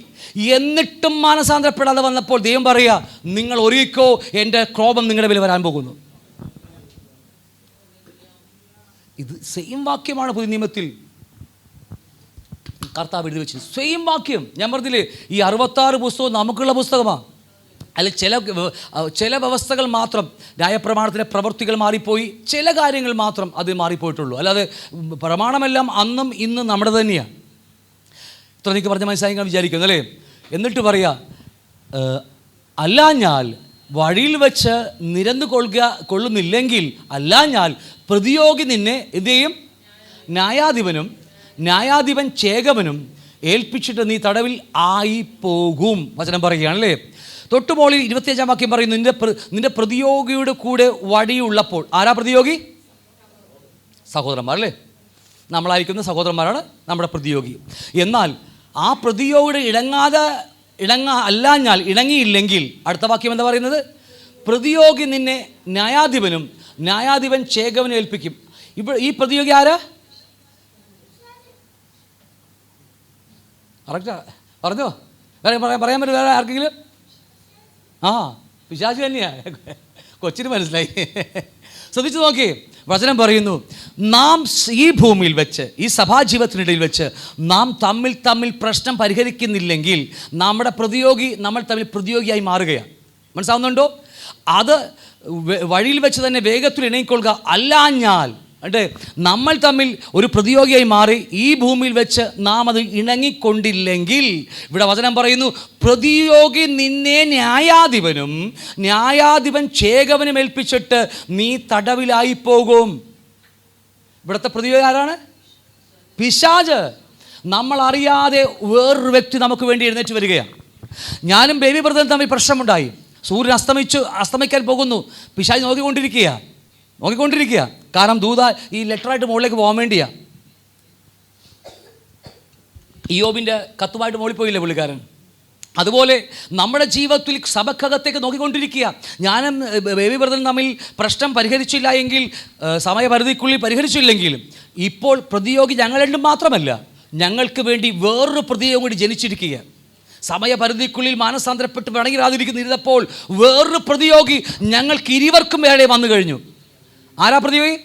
[SPEAKER 3] എന്നിട്ടും മാനസാന്തരപ്പെടാതെ വന്നപ്പോൾ ദൈവം പറയുക, നിങ്ങൾ ഒരുങ്ങിക്കോ, എൻ്റെ കോപം നിങ്ങളുടെ മേൽ വരാൻ പോകുന്നു. ഇത് സെയിം വാക്യമാണ് പുതിയ നിയമത്തിൽ കർത്താവ് എഴുതി വെച്ചത്. സെയിം വാക്യം. ഞാൻ പറഞ്ഞില്ലേ, ഈ 66 പുസ്തകം നമുക്കുള്ള പുസ്തകമാണ്. അതിൽ ചില വ്യവസ്ഥകൾ മാത്രം, ന്യായപ്രമാണത്തിലെ പ്രവൃത്തികൾ മാറിപ്പോയി, ചില കാര്യങ്ങൾ മാത്രം അത് മാറിപ്പോയിട്ടുള്ളൂ. അല്ലാതെ പ്രമാണമെല്ലാം അന്നും ഇന്നും നമ്മുടെ തന്നെയാണ്. ഇത്ര എനിക്ക് പറഞ്ഞ മനസ്സിലായി വിചാരിക്കുന്നു അല്ലേ? എന്നിട്ട് പറയാ, അല്ലാഞ്ഞാൽ വഴിയിൽ വെച്ച് നിരന്നു കൊള്ളുന്നില്ലെങ്കിൽ അല്ലാഞ്ഞാൽ പ്രതിയോഗി നിന്നെ എന്ത് ചെയ്യും? ന്യായാധിപൻ ചേകവനും ഏൽപ്പിച്ചിട്ട് നീ തടവിൽ ആയി പോകും. വചനം പറയുകയാണല്ലേ. തൊട്ടുമോളിൽ 25-ാം വാക്യം പറയുന്നു, നിന്റെ പ്രതിയോഗിയുടെ കൂടെ വടിയുള്ളപ്പോൾ. ആരാ പ്രതിയോഗി? സഹോദരന്മാർ അല്ലേ? നമ്മളായിരിക്കുന്ന സഹോദരന്മാരാണ് നമ്മുടെ പ്രതിയോഗി. എന്നാൽ ആ പ്രതിയോഗിയുടെ ഇണങ്ങിയില്ലെങ്കിൽ അടുത്ത വാക്യം എന്താ പറയുന്നത്? പ്രതിയോഗി നിന്നെ ന്യായാധിപൻ ചേകവനും ഏൽപ്പിക്കും. ഈ പ്രതിയോഗി ആരാ? കറക്റ്റാ പറഞ്ഞോ? പറയാൻ പറ്റും വേറെ ആർക്കെങ്കിലും? പിശാച് തന്നെയാ. കൊച്ചിന് മനസ്സിലായി. ശ്രദ്ധിച്ചു നോക്കി, വചനം പറയുന്നു, നാം ഈ ഭൂമിയിൽ വെച്ച്, ഈ സഭാജീവിതത്തിനിടയിൽ വെച്ച് നാം തമ്മിൽ പ്രശ്നം പരിഹരിക്കുന്നില്ലെങ്കിൽ നമ്മൾ തമ്മിൽ പ്രതിയോഗിയായി മാറുകയാണ്. മനസ്സിലാവുന്നുണ്ടോ? അത് വഴിയിൽ വെച്ച് തന്നെ വേഗത്തിൽ ഇണങ്ങിക്കൊള്ളുക. അല്ലാഞ്ഞാൽ നമ്മൾ തമ്മിൽ ഒരു പ്രതിയോഗിയായി മാറി ഈ ഭൂമിയിൽ വെച്ച് നാം അത് ഇണങ്ങിക്കൊണ്ടില്ലെങ്കിൽ, ഇവിടെ വചനം പറയുന്നു, പ്രതിയോഗി നിന്നെ ന്യായാധിപൻ ചേകവനും ഏൽപ്പിച്ചിട്ട് നീ തടവിലായി പോകും. ഇവിടുത്തെ പ്രതിയോഗി ആരാണ്? പിശാച്. നമ്മൾ അറിയാതെ വേറൊരു വ്യക്തി നമുക്ക് വേണ്ടി എഴുന്നേറ്റ് വരികയാണ്. ഞാനും ബേബി ബ്രദറും തമ്മിൽ പ്രശ്നമുണ്ടായി. സൂര്യൻ അസ്തമിക്കാൻ പോകുന്നു. പിശാച് നോക്കിക്കൊണ്ടിരിക്കുക. കാരണം ദൂത ഈ ലെറ്ററായിട്ട് മുകളിലേക്ക് പോകാൻ വേണ്ടിയാ. ഇയ്യോബിൻ്റെ കത്തുമായിട്ട് മുകളിൽ പോയില്ലേ പുള്ളിക്കാരൻ? അതുപോലെ നമ്മുടെ ജീവിതത്തിൽ സഭക്കകത്തേക്ക് നോക്കിക്കൊണ്ടിരിക്കുക. ഞാനും ബേബി ബ്രദറും തമ്മിൽ പ്രശ്നം പരിഹരിച്ചില്ല എങ്കിൽ, സമയപരിധിക്കുള്ളിൽ പരിഹരിച്ചില്ലെങ്കിലും, ഇപ്പോൾ പ്രതിയോഗി ഞങ്ങൾ രണ്ടും മാത്രമല്ല, ഞങ്ങൾക്ക് വേണ്ടി വേറൊരു പ്രതിയോഗം കൂടി ജനിച്ചിരിക്കുക. സമയപരിധിക്കുള്ളിൽ മാനസാന്തരപ്പെട്ട് പിണങ്ങിരാതിരിക്കുന്നിരുന്നപ്പോൾ വേറൊരു പ്രതിയോഗി ഞങ്ങൾക്ക് ഇരുവർക്കും വേറെ വന്നു കഴിഞ്ഞു. ആരാ പ്രതിയോഗി?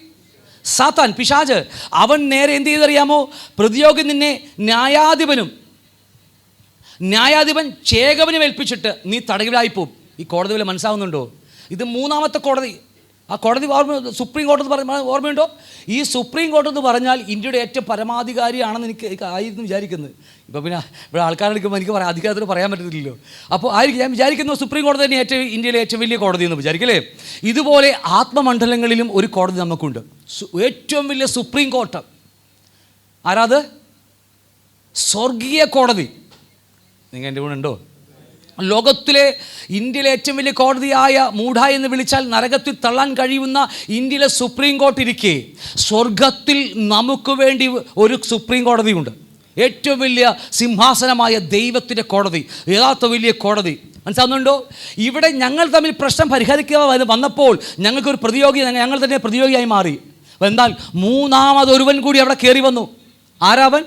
[SPEAKER 3] സാത്താൻ, പിശാച്. അവൻ നേരെ എന്ത് ചെയ്തറിയാമോ? പ്രതിയോഗി നിന്നെ ന്യായാധിപൻ ചേകവനും ഏൽപ്പിച്ചിട്ട് നീ തടവിലായിപ്പോവും. ഈ കോടതി വല്ല മനസ്സിലാവുന്നുണ്ടോ? ഇത് മൂന്നാമത്തെ കോടതി. ആ കോടതി സുപ്രീം കോടതി ഓർമ്മയുണ്ടോ? ഈ സുപ്രീം കോടതി എന്ന് പറഞ്ഞാൽ ഇന്ത്യയുടെ ഏറ്റവും പരമാധികാരിയാണെന്ന് എനിക്ക് ആയിരുന്നു വിചാരിക്കുന്നത്. ഇപ്പോൾ പിന്നെ ഇവിടെ ആൾക്കാരെടുക്കുമ്പോൾ എനിക്ക് അധികാരത്തിൽ പറയാൻ പറ്റത്തില്ലല്ലോ. അപ്പോൾ ആയിരിക്കും ഞാൻ വിചാരിക്കുന്നു സുപ്രീം കോടതി തന്നെ ഇന്ത്യയിലെ ഏറ്റവും വലിയ കോടതി എന്ന് വിചാരിക്കല്ലേ. ഇതുപോലെ ആത്മമണ്ഡലങ്ങളിലും ഒരു കോടതി നമുക്കുണ്ട്. ഏറ്റവും വലിയ സുപ്രീം കോർട്ട് ആരാത്? സ്വർഗീയ കോടതി. നിങ്ങൾ എൻ്റെ കൂടെ ഉണ്ടോ? ലോകത്തിലെ ഇന്ത്യയിലെ ഏറ്റവും വലിയ കോടതിയായ മൂഢ എന്ന് വിളിച്ചാൽ നരകത്തിൽ തള്ളാൻ കഴിയുന്ന ഇന്ത്യയിലെ സുപ്രീം കോർട്ട് ഇരിക്കെ, സ്വർഗത്തിൽ നമുക്ക് വേണ്ടി ഒരു സുപ്രീം കോടതിയുണ്ട്. ഏറ്റവും വലിയ സിംഹാസനമായ ദൈവത്തിൻ്റെ കോടതി, യഥാർത്ഥ വലിയ കോടതി. മനസ്സിലാവുന്നുണ്ടോ? ഇവിടെ ഞങ്ങൾ തമ്മിൽ പ്രശ്നം പരിഹരിക്കുക വന്നപ്പോൾ ഞങ്ങൾക്കൊരു ഞങ്ങൾ തന്നെ പ്രതിയോഗിയായി മാറി. എന്നാൽ മൂന്നാമതൊരുവൻ കൂടി അവിടെ കയറി വന്നു. ആരാവൻ?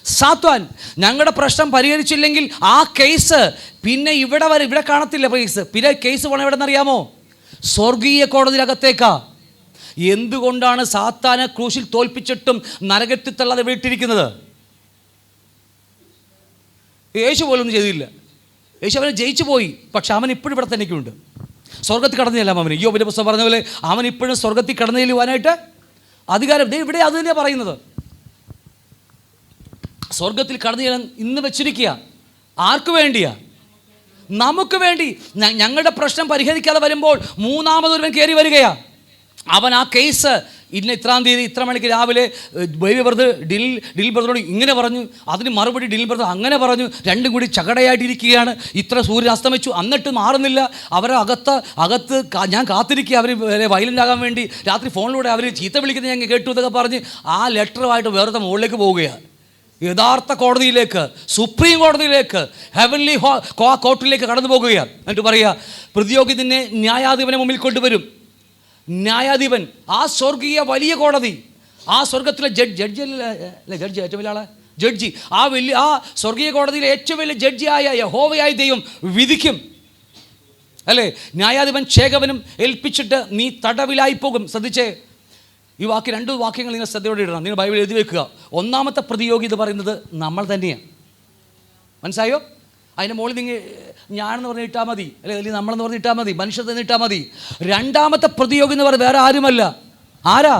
[SPEAKER 3] സാത്താൻ. ഞങ്ങളുടെ പ്രശ്നം പരിഹരിച്ചില്ലെങ്കിൽ ആ കേസ് പിന്നെ ഇവിടെ കാണത്തില്ല കേസ്. പിന്നെ കേസ് പോകണം എവിടെ നിന്നറിയാമോ? സ്വർഗീയ കോടതിയിലകത്തേക്കാ. എന്തുകൊണ്ടാണ് സാത്താനെ ക്രൂശിൽ തോൽപ്പിച്ചിട്ടും നരകത്തിൽ തള്ളാതെ വിട്ടിരിക്കുന്നത്? യേശു പോലൊന്നും ചെയ്തില്ല. യേശു അവനെ ജയിച്ചു പോയി. പക്ഷെ അവൻ ഇപ്പോഴും ഇവിടെ തന്നെയുണ്ട്. സ്വർഗത്തിൽ കടന്നു ചെല്ലാം അവന്. യോബിൻ്റെ പുസ്തകം പറഞ്ഞ പോലെ അവൻ ഇപ്പോഴും സ്വർഗത്തിൽ കടന്നു ചെല്ലുവാനായിട്ട് അധികാരം. ഇവിടെ അത് തന്നെയാണ് പറയുന്നത്. സ്വർഗത്തിൽ കടന്നു ചെല്ലാൻ ഇന്ന് വെച്ചിരിക്കുക. ആർക്ക് വേണ്ടിയാ? നമുക്ക് വേണ്ടി. ഞങ്ങളുടെ പ്രശ്നം പരിഹരിക്കാതെ വരുമ്പോൾ മൂന്നാമതൊരുവൻ കയറി വരികയാണ്. അവൻ ആ കേസ് ഇത്രാം തീയതി ഇത്ര മണിക്ക് രാവിലെ ബേബി ബ്രദർ ഡിൽ ബ്രദറോട് ഇങ്ങനെ പറഞ്ഞു, അതിന് മറുപടി ഡിൽ ബ്രദർ അങ്ങനെ പറഞ്ഞു. രണ്ടും കൂടി ചകടയായിട്ടിരിക്കുകയാണ്. ഇത്ര സൂര്യൻ അസ്തമിച്ചു, എന്നിട്ട് മാറുന്നില്ല. അവരെ അകത്ത് ഞാൻ കാത്തിരിക്കുക. അവർ വയലൻ്റ് ആകാൻ വേണ്ടി രാത്രി ഫോണിലൂടെ അവർ ചീത്ത വിളിക്കുന്നത് ഞാൻ കേട്ടു എന്നൊക്കെ പറഞ്ഞ് ആ ലെറ്ററുമായിട്ട് വേറെ മുകളിലേക്ക് പോവുകയാണ്. യഥാർത്ഥ കോടതിയിലേക്ക്, സുപ്രീം കോടതിയിലേക്ക്, ഹെവൻലി കോർട്ടിലേക്ക് കടന്നു പോകുകയാണ്. എന്നിട്ട് പറയുക, പ്രതിയോഗി നിന്നെ ന്യായാധിപനെ മുമ്പിൽ കൊണ്ടുവരും. ന്യായാധിപൻ, ആ സ്വർഗീയ വലിയ കോടതി, ആ സ്വർഗത്തിലെ ജഡ്ജി ഏറ്റവും വലിയ ആളെ ജഡ്ജി, ആ സ്വർഗീയ കോടതിയിലെ ഏറ്റവും വലിയ ജഡ്ജിയായ യഹോവയായ ദൈവം വിധിക്കും അല്ലേ. ന്യായാധിപൻ ചേകവനും ഏൽപ്പിച്ചിട്ട് നീ തടവിലായി പോകും. ശ്രദ്ധിച്ചേ, ഈ രണ്ട് വാക്യങ്ങൾ നിങ്ങൾ ശ്രദ്ധയോടെ ഇടണം. നിങ്ങൾ ബൈബിൾ എഴുതി വെക്കുക. ഒന്നാമത്തെ പ്രതിയോഗി എന്ന് പറയുന്നത് നമ്മൾ തന്നെയാണ്. മനസ്സിലായോ? അതിൻ്റെ മുകളിൽ നിങ്ങൾ ഞാനെന്ന് പറഞ്ഞ് ഇട്ടാൽ മതി, അല്ലെങ്കിൽ നമ്മളെന്ന് പറഞ്ഞ് ഇട്ടാൽ മതി, മനുഷ്യർ തന്നെ ഇട്ടാൽ മതി. രണ്ടാമത്തെ പ്രതിയോഗി എന്ന് പറയുന്നത് വേറെ ആരുമല്ല. ആരാ?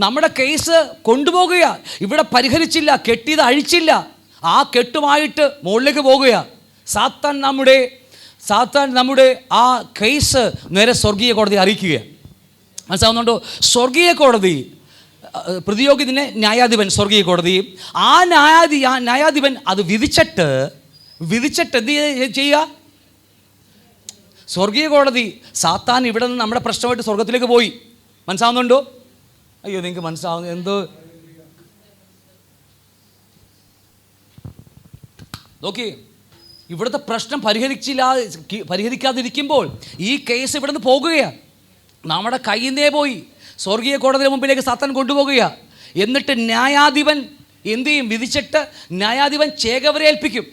[SPEAKER 3] നമ്മുടെ കേസ് കൊണ്ടുപോകുക. ഇവിടെ പരിഹരിച്ചില്ല, കെട്ടിയത് അഴിച്ചില്ല, ആ കെട്ടുമായിട്ട് മുകളിലേക്ക് പോകുകയാണ്. സാത്താൻ നമ്മുടെ ആ കേസ് നേരെ സ്വർഗീയ കോടതി അറിയിക്കുകയാണ്. മനസ്സിലാവുന്നുണ്ടോ? സ്വർഗീയ കോടതി പ്രതിയോഗിതിനെ ന്യായാധിപൻ സ്വർഗീയ കോടതിയും ആ ന്യായാധിപൻ അത് വിധിച്ചിട്ട് എന്ത് ചെയ്യുക? സ്വർഗീയ കോടതി സാത്താൻ ഇവിടെ നിന്ന് നമ്മുടെ പ്രശ്നമായിട്ട് സ്വർഗത്തിലേക്ക് പോയി. മനസ്സിലാവുന്നുണ്ടോ? അയ്യോ, നിങ്ങൾക്ക് മനസ്സിലാവുന്നു എന്തോ? നോക്കി, ഇവിടുത്തെ പ്രശ്നം പരിഹരിക്കാതിരിക്കുമ്പോൾ ഈ കേസ് ഇവിടെ നിന്ന് പോകുകയാണ്. നമ്മുടെ കയ്യിൽ നിന്നേ പോയി സ്വർഗീയ കോടതിയുടെ മുമ്പിലേക്ക് സാത്താൻ കൊണ്ടുപോകുകയാണ്. എന്നിട്ട് ന്യായാധിപൻ എന്തു ചെയ്യും? വിധിച്ചിട്ട് ന്യായാധിപൻ ചേകവരെ ഏൽപ്പിക്കും.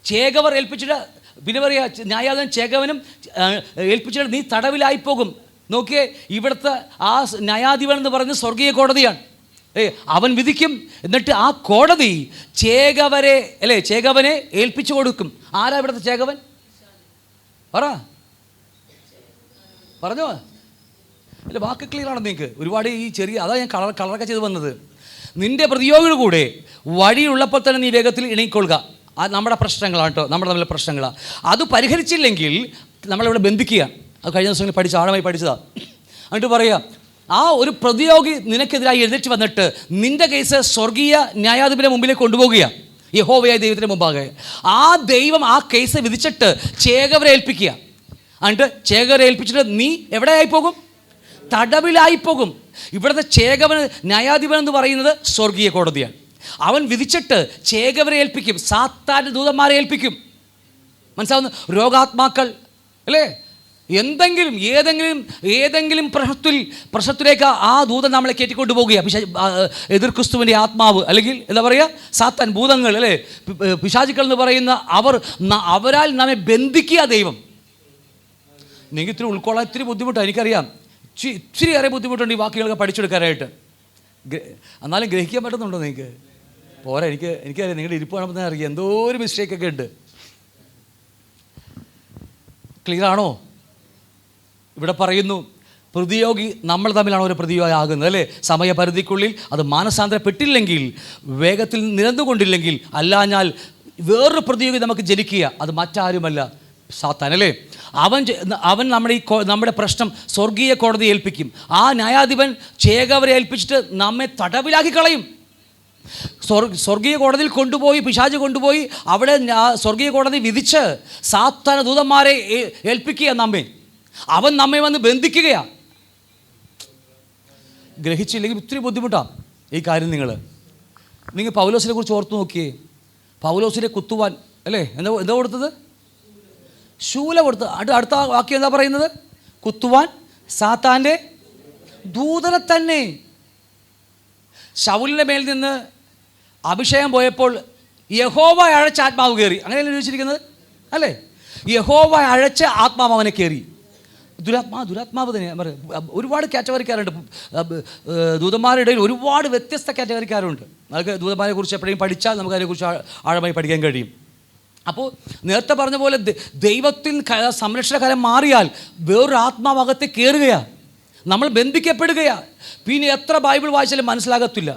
[SPEAKER 3] ചേകവർ ഏൽപ്പിച്ചിട്ട് പിന്നെ പറയുക, ന്യായാധിപൻ ചേകവനും ഏൽപ്പിച്ചിട്ട് നീ തടവിലായി പോകും. നോക്കിയേ, ഇവിടുത്തെ ആ ന്യായാധിപൻ എന്ന് പറയുന്നത് സ്വർഗീയ കോടതിയാണ്. അവൻ വിധിക്കും. എന്നിട്ട് ആ കോടതി ചേകവനെ ഏൽപ്പിച്ചു കൊടുക്കും. ആരാ ഇവിടുത്തെ ചേകവൻ? പറഞ്ഞോ? അല്ല, വാക്ക് ക്ലിയർ ആണ് നിങ്ങൾക്ക്. ഒരുപാട് ഈ അതാ ഞാൻ കളറൊക്കെ ചെയ്ത് വന്നത്. നിന്റെ പ്രതിയോഗിയുടെ കൂടെ വഴിയുള്ളപ്പോൾ തന്നെ നീ വേഗത്തിൽ ഇണങ്ങിക്കൊള്ളുക. നമ്മുടെ പ്രശ്നങ്ങളാണ് കേട്ടോ, നമ്മുടെ തമ്മിലെ പ്രശ്നങ്ങളാണ്. അത് പരിഹരിച്ചില്ലെങ്കിൽ നമ്മളിവിടെ ബന്ധിക്കുക. അത് കഴിഞ്ഞ ദിവസങ്ങളിൽ ആഴമായി പഠിച്ചതാണ്. എന്നിട്ട് പറയുക, ആ ഒരു പ്രതിയോഗി നിനക്കെതിരായി എഴുന്നേറ്റ് വന്നിട്ട് നിന്റെ കേസ് സ്വർഗീയ ന്യായാധിപന്റെ മുമ്പിലേക്ക് കൊണ്ടുപോകുക, യഹോവയായ ദൈവത്തിന് മുമ്പാകെ. ആ ദൈവം ആ കേസ് വിധിച്ചിട്ട് ചേകവരെ ഏൽപ്പിക്കുക. എന്നിട്ട് ചേകവരെ ഏൽപ്പിച്ചിട്ട് നീ എവിടെയായി പോകും? തടവിലായി പോകും. ഇവിടുത്തെ ചേകവൻ ന്യായാധിപൻ എന്ന് പറയുന്നത് സ്വർഗീയ കോടതിയാണ്. അവൻ വിധിച്ചിട്ട് ചേകവരെ ഏൽപ്പിക്കും, സാത്താൻ്റെ ദൂതന്മാരെ ഏൽപ്പിക്കും. മനസ്സിലാവുന്നു? രോഗാത്മാക്കൾ അല്ലേ, ഏതെങ്കിലും പ്രശ്നത്തിലേക്ക് ആ ദൂതൻ നമ്മളെ കയറ്റിക്കൊണ്ടു പോകുക. എതിർ ക്രിസ്തുവിൻ്റെ ആത്മാവ്, അല്ലെങ്കിൽ എന്താ പറയുക, സാത്താൻ, ഭൂതങ്ങൾ അല്ലേ, പിശാചുക്കൾ എന്ന് പറയുന്ന അവരാൽ നമ്മെ ബന്ധിക്കുക ദൈവം. നിങ്ങൾക്ക് ഇത്തിരി ഉൾക്കൊള്ളാൻ ഇത്തിരി ബുദ്ധിമുട്ടാണ്, എനിക്കറിയാം. ഇച്ചിരി ഏറെ ബുദ്ധിമുട്ടുണ്ട് ഈ വാക്കുകളൊക്കെ പഠിച്ചെടുക്കാനായിട്ട്. എന്നാലും ഗ്രഹിക്കാൻ പറ്റുന്നുണ്ടോ നിങ്ങൾക്ക്? പോരാ, എനിക്കറിയാം നിങ്ങളുടെ ഇരിപ്പ് കാണുമ്പോൾ തന്നെ അറിയാം എന്തോ ഒരു മിസ്റ്റേക്കൊക്കെ ഉണ്ട്. ക്ലിയർ ആണോ? ഇവിടെ പറയുന്നു, പ്രതിയോഗി നമ്മൾ തമ്മിലാണ് ഒരു പ്രതിയോഗി ആകുന്നത് അല്ലേ. സമയപരിധിക്കുള്ളിൽ അത് മാനസാന്തരപ്പെട്ടില്ലെങ്കിൽ, വേഗത്തിൽ നിരന്നുകൊണ്ടില്ലെങ്കിൽ, അല്ലാഞ്ഞാൽ വേറൊരു പ്രതിയോഗി നമുക്ക് ജനിക്കുക. അത് മറ്റാരുമല്ല, സാത്താൻ അല്ലേ. അവൻ നമ്മുടെ പ്രശ്നം സ്വർഗീയ കോടതി ഏൽപ്പിക്കും. ആ ന്യായാധിപൻ ചേകവരെ ഏൽപ്പിച്ചിട്ട് നമ്മെ തടവിലാക്കി കളയും. സ്വർഗീയ കോടതിയിൽ കൊണ്ടുപോയി, പിശാച് കൊണ്ടുപോയി അവിടെ സ്വർഗീയ കോടതി വിധിച്ച് സാത്താന ദൂതന്മാരെ ഏൽപ്പിക്കുക നമ്മെ. അവൻ നമ്മെ വന്ന് ബന്ധിക്കുകയാണ്. ഗ്രഹിച്ചില്ലെങ്കിൽ ഒത്തിരി ബുദ്ധിമുട്ടാണ് ഈ കാര്യം. നിങ്ങൾ പൗലോസിനെ കുറിച്ച് ഓർത്ത് നോക്കിയേ. പൗലോസിനെ കുത്തുവാൻ അല്ലേ എന്താ കൊടുത്തത്? ശൂല കൊടുത്ത്. അടുത്ത വാക്യം എന്താ പറയുന്നത്? കുത്തുവാൻ സാത്താൻ്റെ ദൂതനെ തന്നെ. ശൗലിൻ്റെ മേൽ നിന്ന് അഭിഷേകം പോയപ്പോൾ യഹോവ അഴച്ച ആത്മാവ് കയറി. അങ്ങനെയല്ലേ ചോദിച്ചിരിക്കുന്നത് അല്ലേ? യഹോവ അഴച്ച ആത്മാവ് അവനെ കയറി. ദുരാത്മാവ് തന്നെ ഒരുപാട് കാറ്റഗറിക്കാരുണ്ട്. ദൂതന്മാരുടെ ഇടയിൽ ഒരുപാട് വ്യത്യസ്ത കാറ്റഗറിക്കാരുണ്ട്. നമുക്ക് ദൂതന്മാരെ കുറിച്ച് എപ്പോഴും പഠിച്ചാൽ നമുക്ക് അതിനെക്കുറിച്ച് ആഴമായി പഠിക്കാൻ കഴിയും. അപ്പോൾ നേരത്തെ പറഞ്ഞ പോലെ ദൈവത്തിൽ സംരക്ഷണകരം മാറിയാൽ വേറൊരു ആത്മാവകത്തെ കയറുകയാണ്, നമ്മൾ ബന്ധിക്കപ്പെടുകയാണ്. പിന്നെ എത്ര ബൈബിൾ വായിച്ചാലും മനസ്സിലാകത്തില്ല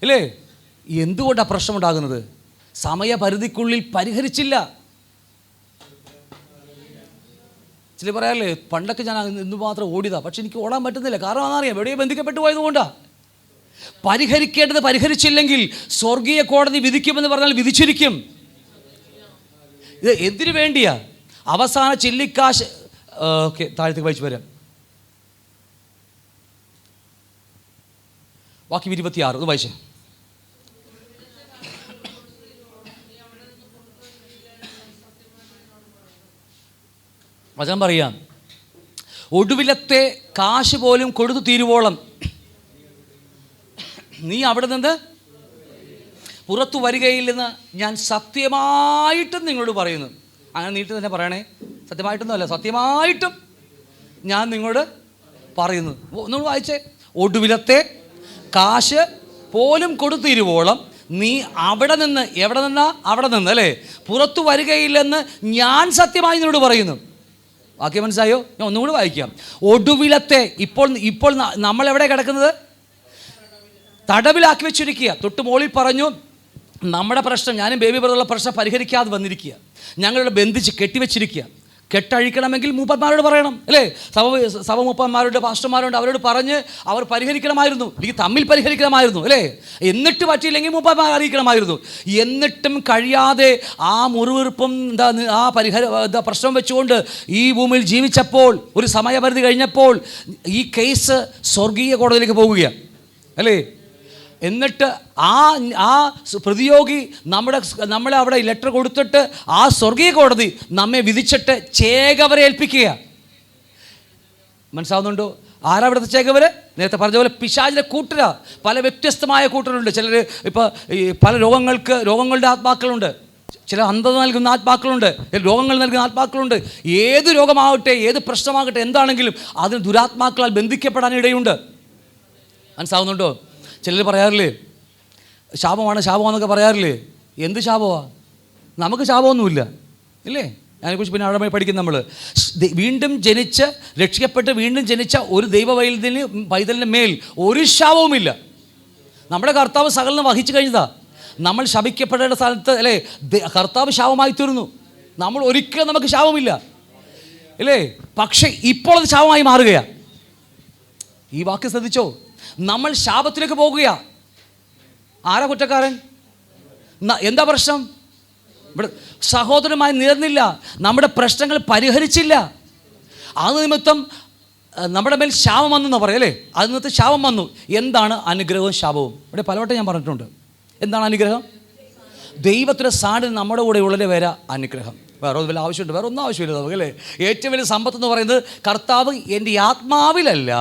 [SPEAKER 3] അല്ലേ. എന്തുകൊണ്ടാണ് പ്രശ്നമുണ്ടാകുന്നത്? സമയപരിധിക്കുള്ളിൽ പരിഹരിച്ചില്ല. ചില പറയാല്ലേ, പണ്ടൊക്കെ ഞാൻ ഇന്ന് മാത്രം ഓടിയതാണ്, പക്ഷെ എനിക്ക് ഓടാൻ പറ്റുന്നില്ല. കാരണം അതറിയാം, എവിടെയോ ബന്ധിക്കപ്പെട്ടു പോയതുകൊണ്ടാണ്. പരിഹരിക്കേണ്ടത് പരിഹരിച്ചില്ലെങ്കിൽ സ്വർഗീയ കോടതി വിധിക്കുമെന്ന് പറഞ്ഞാൽ വിധിച്ചിരിക്കും. ഇത് എന്തിനു വേണ്ടിയാ? അവസാന ചില്ലിക്കാശ്. ഓക്കെ, താഴത്തേക്ക് വായിച്ചു വരാം. വാക്യം 26 ഒന്ന് വായിച്ചേ. വചനം പറയാം, ഒടുവിലത്തെ കാശ് പോലും കൊടുത്തു തീരുവോളം നീ അവിടെ നിന്ന് പുറത്തു വരികയില്ലെന്ന് ഞാൻ സത്യമായിട്ടും നിങ്ങളോട് പറയുന്നു. അങ്ങനെ നീട്ടി തന്നെ പറയണേ. സത്യമായിട്ടൊന്നും അല്ല, സത്യമായിട്ടും ഞാൻ നിങ്ങളോട് പറയുന്നു. ഒന്നുകൂടെ വായിച്ചേ. ഒടുവിലത്തെ കാശ് പോലും കൊടുത്തീരുവോളം നീ അവിടെ നിന്ന്, എവിടെ നിന്നാ? അവിടെ നിന്ന് അല്ലേ, പുറത്തു വരികയില്ലെന്ന് ഞാൻ സത്യമായി നിന്നോട് പറയുന്നു. വാക്യം മനസ്സിലായോ? ഞാൻ ഒന്നുകൂടി വായിക്കാം. ഒടുവിലത്തെ, ഇപ്പോൾ നമ്മളെവിടെ കിടക്കുന്നത്? തടവിലാക്കി വെച്ചിരിക്കുക. തൊട്ട് മുകളിൽ പറഞ്ഞു, നമ്മുടെ പ്രശ്നം, ഞാനും ബേബി ബ്രദറുള്ള പ്രശ്നം പരിഹരിക്കാതെ വന്നിരിക്കുക. ഞങ്ങളുടെ ബന്ധിച്ച് കെട്ടിവെച്ചിരിക്കുക. കെട്ടഴിക്കണമെങ്കിൽ മൂപ്പന്മാരോട് പറയണം, അല്ലേ? സഭ മൂപ്പന്മാരോട്, പാസ്റ്റർമാരോട് അവരോട് പറഞ്ഞ് അവർ പരിഹരിക്കണമായിരുന്നു, അല്ലെങ്കിൽ തമ്മിൽ പരിഹരിക്കണമായിരുന്നു, അല്ലേ? എന്നിട്ട് പറ്റിയില്ലെങ്കിൽ മൂപ്പന്മാർ അറിയിക്കണമായിരുന്നു. എന്നിട്ടും കഴിയാതെ ആ മുറിവുറുപ്പും ആ പ്രശ്നം വെച്ചുകൊണ്ട് ഈ ഭൂമിയിൽ ജീവിച്ചപ്പോൾ, ഒരു സമയപരിധി കഴിഞ്ഞപ്പോൾ ഈ കേസ് സ്വർഗീയ കോടതിയിലേക്ക് പോകുകയാണ്, അല്ലേ? എന്നിട്ട് ആ പ്രതിയോഗി നമ്മളെ അവിടെ ലെറ്റർ കൊടുത്തിട്ട് ആ സ്വർഗീയ കോടതി നമ്മെ വിധിച്ചിട്ട് ചേകവരെ ഏൽപ്പിക്കുക. മനസ്സിലാവുന്നുണ്ടോ? ആരാ ഇവിടുത്തെ ചേകവര്? നേരത്തെ പറഞ്ഞ പോലെ പിശാചിൻ്റെ കൂട്ടരാ. പല വ്യത്യസ്തമായ കൂട്ടരുണ്ട്. ചിലർ ഇപ്പോൾ ഈ പല രോഗങ്ങളുടെ ആത്മാക്കളുണ്ട്, ചില അന്ധത നൽകുന്ന ആത്മാക്കളുണ്ട്, രോഗങ്ങൾ നൽകുന്ന ആത്മാക്കളുണ്ട്. ഏത് രോഗമാകട്ടെ, ഏത് പ്രശ്നമാകട്ടെ, എന്താണെങ്കിലും അതിന് ദുരാത്മാക്കളാൽ ബന്ധിക്കപ്പെടാൻ ഇടയുണ്ട്. മനസ്സിലാവുന്നുണ്ടോ? ചിലർ പറയാറില്ലേ ശാപമാണെന്നൊക്കെ പറയാറില്ലേ? എന്ത് ശാപമാണ്? നമുക്ക് ശാപമൊന്നുമില്ല, ഇല്ലേ? അതിനെക്കുറിച്ച് പിന്നെ അവിടെ പഠിക്കും നമ്മൾ. വീണ്ടും ജനിച്ച് രക്ഷിക്കപ്പെട്ട് വീണ്ടും ജനിച്ച ഒരു പൈതലിന് മേൽ ഒരു ശാപവുമില്ല. നമ്മുടെ കർത്താവ് സകലം വഹിച്ചു കഴിഞ്ഞതാ. നമ്മൾ ശപിക്കപ്പെടേണ്ട സ്ഥലത്ത്, അല്ലേ, കർത്താവ് ശാപമായി തീർന്നു. നമ്മൾ ഒരിക്കലും നമുക്ക് ശാപമില്ല, അല്ലേ? പക്ഷേ ഇപ്പോൾ അത് ശാപമായി മാറുകയാണ്. ഈ വാക്ക് ശ്രദ്ധിച്ചോ? നമ്മൾ ശാപത്തിലേക്ക് പോകുകയാ. ആരാ കുറ്റക്കാരൻ? എന്താ പ്രശ്നം? ഇവിടെ സഹോദരമായി നേർന്നില്ല, നമ്മുടെ പ്രശ്നങ്ങൾ പരിഹരിച്ചില്ല. അത് നിമിത്തം നമ്മുടെ മേൽ ശാപം വന്നെന്ന് പറയും, അല്ലേ? അത് നിമിത്തം ശാപം വന്നു. എന്താണ് അനുഗ്രഹവും ശാപവും? ഇവിടെ പലവട്ടം ഞാൻ പറഞ്ഞിട്ടുണ്ട്. എന്താണ് അനുഗ്രഹം? ദൈവത്തിൻ്റെ സാന്നിധ്യം നമ്മുടെ കൂടെ ഉള്ളതിൻ്റെ പേരാ അനുഗ്രഹം. വേറെ വലിയ ആവശ്യമുണ്ട്? വേറെ ഒന്നും ആവശ്യമില്ല നമുക്ക്, അല്ലേ? ഏറ്റവും വലിയ സമ്പത്ത് എന്ന് പറയുന്നത് കർത്താവ് എൻ്റെ ആത്മാവിലല്ല,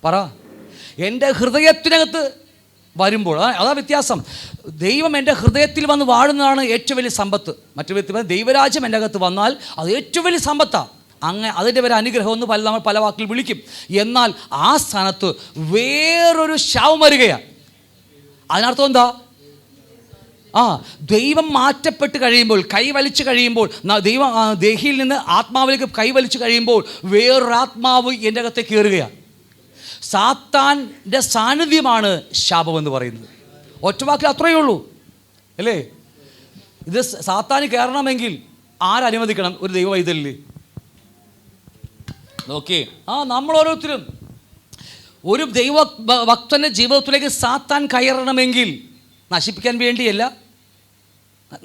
[SPEAKER 3] പറ, എൻ്റെ ഹൃദയത്തിനകത്ത് വരുമ്പോൾ. അതാ വ്യത്യാസം. ദൈവം എൻ്റെ ഹൃദയത്തിൽ വന്ന് വാഴുന്നതാണ് ഏറ്റവും വലിയ സമ്പത്ത്. മറ്റു വ്യക്തി ദൈവരാജ്യം എൻ്റെ അകത്ത് വന്നാൽ അത് ഏറ്റവും വലിയ സമ്പത്താണ്. അതിൻ്റെ പേര് അനുഗ്രഹം എന്ന് നമ്മൾ പല വാക്കിൽ വിളിക്കും. എന്നാൽ ആ സ്ഥാനത്ത് വേറൊരു ശാപം വരികയാണ്. അതിനർത്ഥം എന്താ? ദൈവം മാറ്റപ്പെട്ട് കഴിയുമ്പോൾ, കൈവലിച്ച് കഴിയുമ്പോൾ, ദൈവം ദേഹിയിൽ നിന്ന് ആത്മാവിലേക്ക് കൈവലിച്ച് കഴിയുമ്പോൾ വേറൊരു ആത്മാവ് എൻ്റെ അകത്തേക്ക് കയറുകയാണ്. സാത്താൻ്റെ സാന്നിധ്യമാണ് ശാപമെന്ന് പറയുന്നത്. ഒറ്റവാക്കിൽ അത്രയേ ഉള്ളൂ, അല്ലേ? ഇത് സാത്താന് കയറണമെങ്കിൽ ആരനുവദിക്കണം? ഒരു ദൈവവൈതലിൽ നോക്കി. നമ്മൾ ഓരോരുത്തരും ഒരു ദൈവ ഭക്തൻ്റെ ജീവിതത്തിലേക്ക് സാത്താൻ കയറണമെങ്കിൽ നശിപ്പിക്കാൻ വേണ്ടിയല്ല,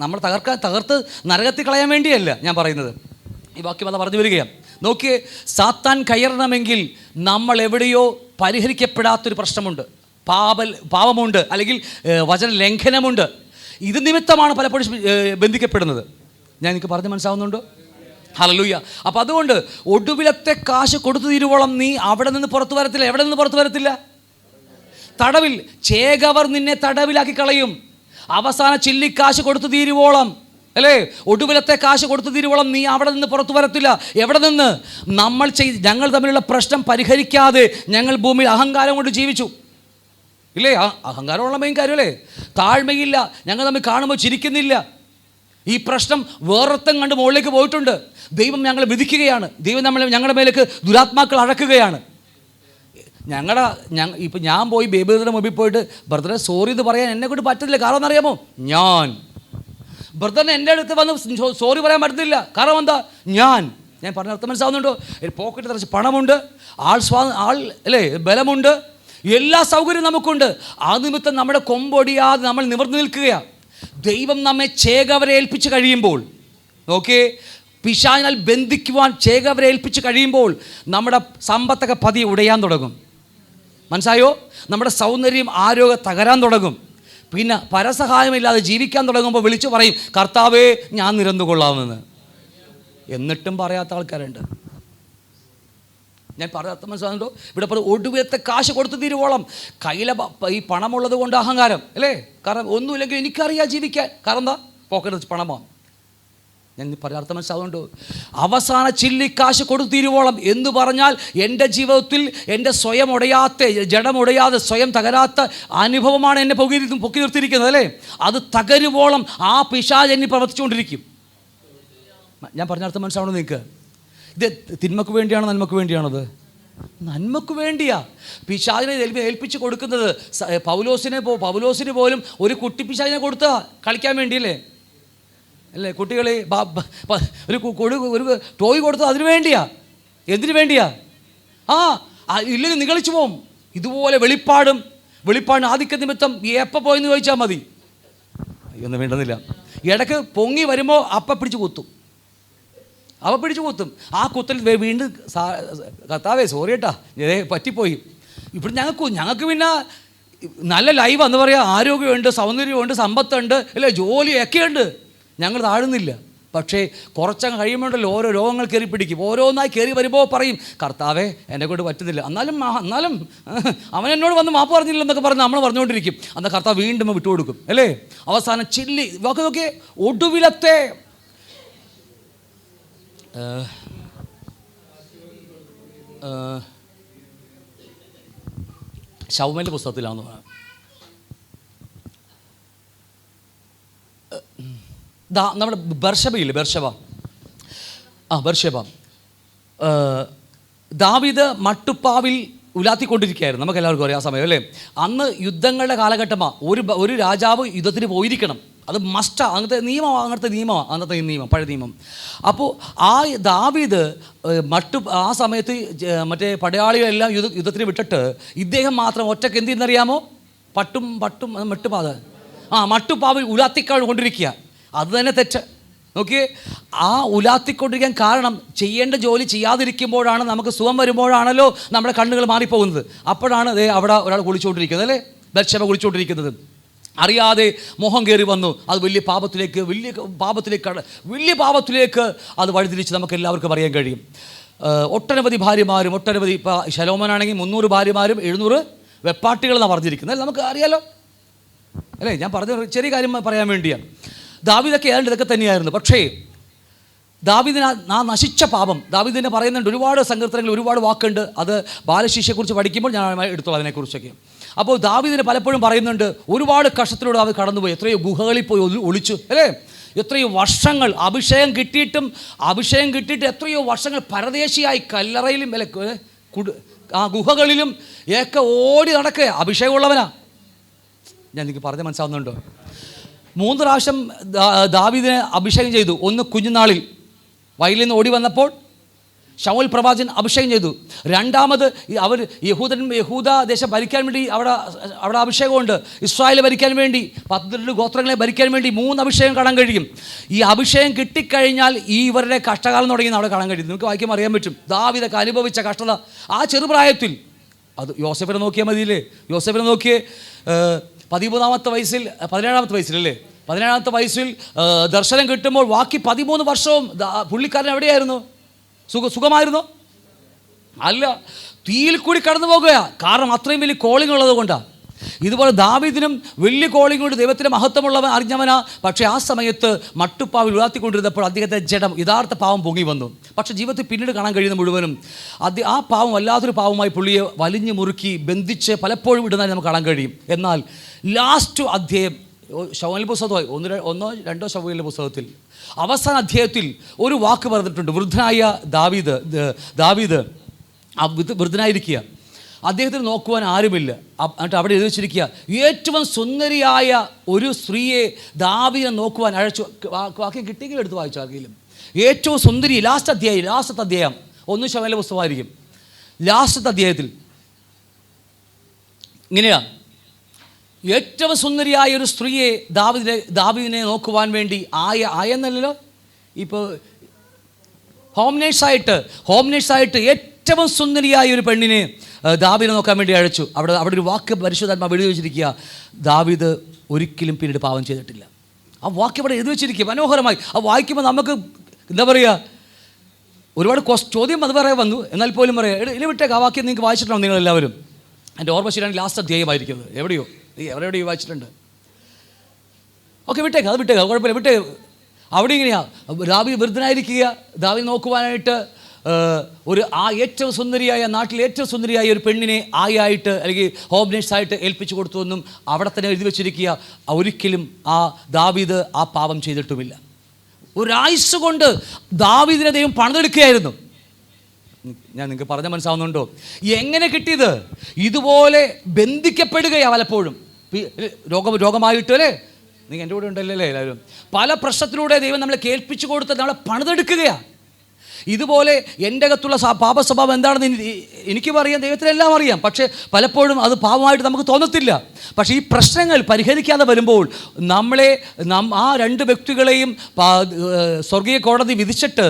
[SPEAKER 3] നമ്മൾ തകർത്ത് നരകത്തിൽ കളയാൻ വേണ്ടിയല്ല ഞാൻ പറയുന്നത്. ഈ വാക്യം അത് പറഞ്ഞു വരികയാണ്. നോക്കിയേ, സാത്താൻ കയറണമെങ്കിൽ നമ്മൾ എവിടെയോ പരിഹരിക്കപ്പെടാത്തൊരു പ്രശ്നമുണ്ട്, പാപമുണ്ട്, അല്ലെങ്കിൽ വചന ലംഘനമുണ്ട്. ഇത് നിമിത്തമാണ് പലപ്പോഴും ബന്ധിക്കപ്പെടുന്നത്. ഞാൻ എനിക്ക് പറഞ്ഞ് മനസ്സിലാവുന്നുണ്ടോ? ഹല്ലേലൂയ. അപ്പോൾ അതുകൊണ്ട് ഒടുവിലത്തെ കാശ് കൊടുത്തു തീരുവോളം നീ അവിടെ നിന്ന് പുറത്തു വരത്തില്ല. എവിടെ നിന്ന് പുറത്തു വരത്തില്ല? തടവിൽ. ചേകവർ നിന്നെ തടവിലാക്കി കളയും. അവസാന ചില്ലിക്കാശ് കൊടുത്തു തീരുവോളം, അല്ലേ, ഒടുവിലത്തെ കാശ് കൊടുത്തു തീരുവോളം നീ അവിടെ നിന്ന് പുറത്തു വരത്തില്ല. എവിടെ നിന്ന്? ഞങ്ങൾ തമ്മിലുള്ള പ്രശ്നം പരിഹരിക്കാതെ ഞങ്ങൾ ഭൂമിയിൽ അഹങ്കാരം കൊണ്ട് ജീവിച്ചു, ഇല്ലേ? അഹങ്കാരമുള്ള മെയിൻ കാര്യമല്ലേ? താഴ്മയില്ല, ഞങ്ങൾ തമ്മിൽ കാണുമ്പോൾ ചിരിക്കുന്നില്ല. ഈ പ്രശ്നം വേറൊരുത്തം കണ്ട് മുകളിലേക്ക് പോയിട്ടുണ്ട്. ദൈവം ഞങ്ങളെ വിധിക്കുകയാണ്. ദൈവം ഞങ്ങളുടെ മേലേക്ക് ദുരാത്മാക്കൾ അഴക്കുകയാണ്. ഇപ്പം ഞാൻ പോയി ബേബിയുടെ മുമ്പിൽ പോയിട്ട് ബ്രദറെ സോറി എന്ന് പറയാൻ എന്നെ കൊണ്ട് പറ്റത്തില്ല. കാരണം എന്നറിയാമോ? ബ്രദറിന് എൻ്റെ അടുത്ത് വന്ന് സോറി പറയാൻ പറ്റത്തില്ല. കാരണം എന്താ? ഞാൻ പറഞ്ഞ അർത്ഥം മനസ്സിലാവുന്നുണ്ടോ? പോക്കറ്റ് നിറച്ച് പണമുണ്ട്, അല്ലേ, ബലമുണ്ട്, എല്ലാ സൗകര്യവും നമുക്കുണ്ട്. ആ നിമിത്തം നമ്മുടെ കൊമ്പൊടിയാതെ നമ്മൾ നിവർന്നു നിൽക്കുകയാണ്. ദൈവം നമ്മെ ചേകവരെ ഏൽപ്പിച്ച് കഴിയുമ്പോൾ, നോക്കിയേ, പിശാചിനാൽ ബന്ധിക്കുവാൻ ചേകവരെ ഏൽപ്പിച്ച് കഴിയുമ്പോൾ നമ്മുടെ സമ്പത്തൊക്കെ പതിയെ ഉടയാൻ തുടങ്ങും. മനസ്സായോ? നമ്മുടെ സൗന്ദര്യം, ആരോഗ്യം തകരാൻ തുടങ്ങും. പിന്നെ പരസഹായമില്ലാതെ ജീവിക്കാൻ തുടങ്ങുമ്പോൾ വിളിച്ചു പറയും, കർത്താവേ ഞാൻ നിരന്നുകൊള്ളാമെന്ന്. എന്നിട്ടും പറയാത്ത ആൾക്കാരുണ്ട്. ഞാൻ പറയാത്ത മനസ്സിലാകുന്നുണ്ടോ? ഇവിടെ ഒടുവിലത്തെ കാശ് കൊടുത്തു തീരുവോളം. കയ്യിലെ ഈ പണമുള്ളത് കൊണ്ട് അഹങ്കാരം, അല്ലേ? കാരണം ഒന്നുമില്ലെങ്കിൽ എനിക്കറിയാം ജീവിക്കാൻ. കാരണം എന്താ? പോക്കറ്റ് വെച്ച് പണമാണ്. ഞാൻ പറയാത്ത മനസ്സിലാകുന്നുണ്ടോ? അവസാന ചില്ലിക്കാശ് കൊടുത്തു തീരുവോളം എന്ന് പറഞ്ഞാൽ എൻ്റെ ജീവിതത്തിൽ എൻ്റെ സ്വയം ഉടയാത്ത, ജഡമുടയാതെ സ്വയം തകരാത്ത അനുഭവമാണ് എന്നെ പൊക്കി നിർത്തിയിരിക്കുന്നത്, അല്ലേ? അത് തകരുവോളം ആ പിശാച് എന്നെ പ്രവർത്തിച്ചുകൊണ്ടിരിക്കും. ഞാൻ പറഞ്ഞ അർത്ഥം മനസ്സിലാവണം നിങ്ങൾക്ക്? ഇത് തിന്മക്ക് വേണ്ടിയാണോ നന്മക്ക് വേണ്ടിയാണത്? നന്മക്ക് വേണ്ടിയാ പിശാചിനെ ഏൽപ്പിച്ച് കൊടുക്കുന്നത്. പൗലോസിന് പോലും ഒരു കുട്ടി പിശാചിനെ കൊടുത്താ കളിക്കാൻ വേണ്ടിയല്ലേ, അല്ലേ? കുട്ടികളെ ഒരു ടോയ് കൊടുത്തത് അതിനു വേണ്ടിയാ. എന്തിനു വേണ്ടിയാ? ഇല്ലെങ്കിൽ നിഗളിച്ചു പോവും. ഇതുപോലെ വെളിപ്പാടിന് ആധിക്യ നിമിത്തം എപ്പോൾ പോയെന്ന് ചോദിച്ചാൽ മതി. ഒന്നും വേണ്ടുന്നില്ല. ഇടയ്ക്ക് പൊങ്ങി വരുമ്പോൾ പിടിച്ച് കുത്തും. ആ കുത്തൽ വീണ്ടും കർത്താവേ സോറി കേട്ടാ, പറ്റിപ്പോയി. ഇവിടെ ഞങ്ങൾക്ക് പിന്നെ നല്ല ലൈവ് എന്ന് പറയാം, ആരോഗ്യമുണ്ട്, സൗന്ദര്യമുണ്ട്, സമ്പത്തുണ്ട്, അല്ലേ, ജോലിയൊക്കെ ഉണ്ട്. ഞങ്ങൾ താഴുന്നില്ല. പക്ഷേ കുറച്ചങ്ങ് കഴിയുമ്പോഴല്ലോ ഓരോ രോഗങ്ങൾ കയറി പിടിക്കും. ഓരോന്നായി കയറി വരുമ്പോൾ പറയും, കർത്താവേ എന്നെ കൊണ്ട് പറ്റുന്നില്ല. എന്നാലും അവൻ എന്നോട് വന്ന് മാപ്പ് പറഞ്ഞില്ല എന്നൊക്കെ പറഞ്ഞ് നമ്മൾ പറഞ്ഞുകൊണ്ടിരിക്കും. അന്ന് കർത്താവ് വീണ്ടും വിട്ടുകൊടുക്കും, അല്ലേ? അവസാനം ചില്ലി നോക്കിയേ ഒടുവിലത്തെ ശൗമേലിൻ്റെ പുസ്തകത്തിലാണെന്ന് പറയാം. നമ്മുടെ ബർശബയില്ലേ, ബർശബ ദാവീദ് മട്ടുപ്പാവിൽ ഉലാത്തിക്കൊണ്ടിരിക്കുകയായിരുന്നു. നമുക്ക് എല്ലാവർക്കും അറിയാം ആ സമയം, അല്ലേ? അന്ന് യുദ്ധങ്ങളുടെ കാലഘട്ടമാണ്. ഒരു രാജാവ് യുദ്ധത്തിന് പോയിരിക്കണം. അത് മസ്റ്റാ. അങ്ങനത്തെ നിയമമാണ്, പഴയ നിയമം. അപ്പോൾ ആ ദാവീദ് ആ സമയത്ത് മറ്റേ പടയാളികളെല്ലാം യുദ്ധത്തിന് വിട്ടിട്ട് ഇദ്ദേഹം മാത്രം ഒറ്റയ്ക്ക് എന്ത് ചെയ്യുന്നറിയാമോ? മട്ടുപ്പാവിൽ ഉലാത്തിക്കൊണ്ടിരിക്കുക. അത് തന്നെ തെറ്റ്. നോക്കിയേ, ആ ഉലാത്തിക്കൊണ്ടിരിക്കാൻ കാരണം ചെയ്യേണ്ട ജോലി ചെയ്യാതിരിക്കുമ്പോഴാണ്, നമുക്ക് സുഖം വരുമ്പോഴാണല്ലോ നമ്മുടെ കണ്ണുകൾ മാറിപ്പോകുന്നത്. അപ്പോഴാണ് അവിടെ ഒരാൾ കുളിച്ചുകൊണ്ടിരിക്കുന്നത്, അല്ലേ? ബത്ശേബ കുളിച്ചുകൊണ്ടിരിക്കുന്നത്. അറിയാതെ മോഹം കയറി വന്നു. അത് വലിയ പാപത്തിലേക്ക് അത് വഴിതിരിച്ച് നമുക്ക് എല്ലാവർക്കും അറിയാൻ കഴിയും. ഒട്ടനവധി ഭാര്യമാരും ഇപ്പോൾ ശലോമോനാണെങ്കിൽ 300 ഭാര്യമാരും 700 വെപ്പാട്ടികളെന്നാണ് പറഞ്ഞിരിക്കുന്നത്. നമുക്ക് അറിയാലോ, അല്ലേ? ഞാൻ പറഞ്ഞ ചെറിയ കാര്യം പറയാൻ വേണ്ടിയാണ്. ദാവീദൊക്കെ ഏതാണ്ട് ഇതൊക്കെ തന്നെയായിരുന്നു. പക്ഷേ ദാവീദിന് ആ നശിച്ച പാപം, ദാവീദിനെ പറയുന്നുണ്ട്. ഒരുപാട് സങ്കീർത്തനങ്ങൾ, ഒരുപാട് വാക്കുണ്ട്. അത് ബാലശിക്ഷയെക്കുറിച്ച് പഠിക്കുമ്പോൾ ഞാൻ എടുത്തോളാം അതിനെക്കുറിച്ചൊക്കെ. അപ്പോൾ ദാവീദിനെ പലപ്പോഴും പറയുന്നുണ്ട്, ഒരുപാട് കഷ്ടത്തിലൂടെ അവർ കടന്നുപോയി. എത്രയോ ഗുഹകളിൽ പോയി ഒളിച്ചു, അല്ലേ? എത്രയോ വർഷങ്ങൾ അഭിഷേകം കിട്ടിയിട്ട് എത്രയോ വർഷങ്ങൾ പരദേശിയായി കല്ലറയിലും ആ ഗുഹകളിലും ഒക്കെ ഓടി നടക്കുക. അഭിഷേകമുള്ളവനാ. ഞാൻ എനിക്ക് പറഞ്ഞ് മനസ്സിലാവുന്നുണ്ടോ? 3 പ്രാവശ്യം ദാവീദിനെ അഭിഷേകം ചെയ്തു. ഒന്ന് കുഞ്ഞുനാളിൽ വയലിൽ നിന്ന് ഓടി വന്നപ്പോൾ ശൗൽ പ്രവാചകൻ അഭിഷേകം ചെയ്തു. രണ്ടാമത് അവർ യഹൂദ ദേശം ഭരിക്കാൻ വേണ്ടി അവിടെ അഭിഷേകമുണ്ട്. ഇസ്രായേൽ ഭരിക്കാൻ വേണ്ടി 12 ഗോത്രങ്ങളെ ഭരിക്കാൻ വേണ്ടി 3 അഭിഷേകം കാണാൻ കഴിയും. ഈ അഭിഷേകം കിട്ടിക്കഴിഞ്ഞാൽ ഇവരുടെ കഷ്ടകാലം തുടങ്ങി അവിടെ കാണാൻ കഴിയും. നമുക്ക് വായിക്കാൻ അറിയാൻ പറ്റും ദാവീദൊക്കെ അനുഭവിച്ച കഷ്ടത ആ ചെറുപ്രായത്തിൽ. അത് യോസേഫിനെ നോക്കിയാൽ മതിയില്ലേ? യോസേഫിനെ നോക്കിയേ, 17ാമത്തെ വയസ്സിൽ ദർശനം കിട്ടുമ്പോൾ ബാക്കി 13 വർഷവും പുള്ളിക്കാരൻ എവിടെയായിരുന്നു? സുഖമായിരുന്നോ? അല്ല, തീയിൽ കൂടി കടന്നു പോകുക. കാരണം അത്രയും വലിയ കോളിംഗ് ഉള്ളത് കൊണ്ടാണ്. ഇതുപോലെ ദാവീദിനും വലിയ കോളിംഗ് കൊണ്ട് ദൈവത്തിൻ്റെ മഹത്വമുള്ളവൻ അറിഞ്ഞവനാ. പക്ഷേ ആ സമയത്ത് മട്ടുപ്പാവിൽ ഉയർത്തിക്കൊണ്ടിരുന്നപ്പോൾ അദ്ദേഹത്തെ യഥാർത്ഥ പാവം പൊങ്ങി വന്നു. പക്ഷേ ജീവിതത്തിൽ പിന്നീട് കാണാൻ കഴിയുന്ന മുഴുവനും ആ പാവം വല്ലാത്തൊരു പാവമായി പുള്ളിയെ വലിഞ്ഞു മുറുക്കി ബന്ധിച്ച് പലപ്പോഴും ഇടുന്നതായി നമുക്ക് കാണാൻ കഴിയും. എന്നാൽ ലാസ്റ്റ് അധ്യായം ശമൂവേൽ പുസ്തകമായി 1-2 ശമൂവേലിൻ്റെ പുസ്തകത്തിൽ അവസാന അധ്യായത്തിൽ ഒരു വാക്ക് പറഞ്ഞിട്ടുണ്ട്. വൃദ്ധനായ ദാവീദ് വൃദ്ധനായിരിക്കുക, അദ്ദേഹത്തിന് നോക്കുവാൻ ആരുമില്ല. എന്നിട്ട് അവിടെ എഴുതി വെച്ചിരിക്കുക, ഏറ്റവും സുന്ദരിയായ ഒരു സ്ത്രീയെ ദാവീദിനെ നോക്കുവാൻ അയച്ചു. വാക്യം കിട്ടിയെങ്കിലും എടുത്ത് വായിച്ചു ആർക്കെങ്കിലും. ഏറ്റവും സുന്ദരി, ലാസ്റ്റ് അധ്യായം 1 ശമൂവേലിൻ്റെ പുസ്തകമായിരിക്കും. ലാസ്റ്റത്തെ അധ്യായത്തിൽ ഇങ്ങനെയാണ്, ഏറ്റവും സുന്ദരിയായ ഒരു സ്ത്രീയെ ദാവീദിനെ നോക്കുവാൻ വേണ്ടി ആയെന്നല്ലോ, ഇപ്പോൾ ഹോം നേഴ്സായിട്ട് ഏറ്റവും സുന്ദരിയായ ഒരു പെണ്ണിനെ ദാവീദിനെ നോക്കാൻ വേണ്ടി അയച്ചു. അവിടെ ഒരു വാക്ക് പരിശുദ്ധാത്മാവ് എഴുതി വെച്ചിരിക്കുക, ദാവീദ് ഒരിക്കലും പിന്നീട് പാപം ചെയ്തിട്ടില്ല. ആ വാക്ക് ഇവിടെ എഴുതി വെച്ചിരിക്കുക മനോഹരമായി. ആ വായിക്കുമ്പോൾ നമുക്ക് എന്താ പറയുക, ഒരുപാട് ചോദ്യം അത് പറയാൻ വന്നു. എന്നാൽ പോലും പറയാം, ഇനി വിട്ടേക്ക് ആ വാക്യം നിങ്ങൾക്ക് വായിച്ചിട്ടുണ്ടോ നിങ്ങളെല്ലാവരും? എൻ്റെ ഓർമ്മ ശരിയാണ് ലാസ്റ്റ് അധ്യായമായിരിക്കുന്നത്. എവിടെയോ വായിച്ചിട്ടുണ്ട്. ഓക്കെ, വിട്ടേക്ക്, കുഴപ്പമില്ല, വിട്ടേക്ക്. അവിടെ ഇങ്ങനെയാ, ദാവീദ് വൃദ്ധനായിരിക്കുക, ദാവീദ് നോക്കുവാനായിട്ട് ഏറ്റവും സുന്ദരിയായ, നാട്ടിൽ ഏറ്റവും സുന്ദരിയായ ഒരു പെണ്ണിനെ ആയിട്ട് അല്ലെങ്കിൽ ഹോം നേഴ്സായിട്ട് ഏൽപ്പിച്ചു കൊടുത്തു എന്നും അവിടെ തന്നെ എഴുതി വെച്ചിരിക്കുക. ഒരിക്കലും ദാവീദ് ആ പാപം ചെയ്തിട്ടുമില്ല. ഒരായുസ് കൊണ്ട് ദാവീദിനെ ദൈവം പണിതെടുക്കുകയായിരുന്നു. ഞാൻ നിങ്ങൾക്ക് പറഞ്ഞ മനസ്സിലാവുന്നുണ്ടോ? എങ്ങനെ കിട്ടിയത്? ഇതുപോലെ ബന്ധിക്കപ്പെടുകയാണ് പലപ്പോഴും. രോഗമായിട്ട് അല്ലേ, നിങ്ങൾ എൻ്റെ കൂടെ ഉണ്ടല്ലേ എല്ലാവരും. പല പ്രശ്നത്തിലൂടെ ദൈവം നമ്മളെ കേൾപ്പിച്ചു കൊടുത്ത് നമ്മളെ പണിതെടുക്കുകയാണ്. ഇതുപോലെ എൻ്റെ അകത്തുള്ള പാപ സ്വഭാവം എന്താണെന്ന് എനിക്കും അറിയാം, ദൈവത്തിനെല്ലാം അറിയാം. പക്ഷേ പലപ്പോഴും അത് പാപമായിട്ട് നമുക്ക് തോന്നത്തില്ല. പക്ഷേ ഈ പ്രശ്നങ്ങൾ പരിഹരിക്കാതെ വരുമ്പോൾ ആ രണ്ട് വ്യക്തികളെയും സ്വർഗീയ കോടതി വിധിച്ചിട്ട്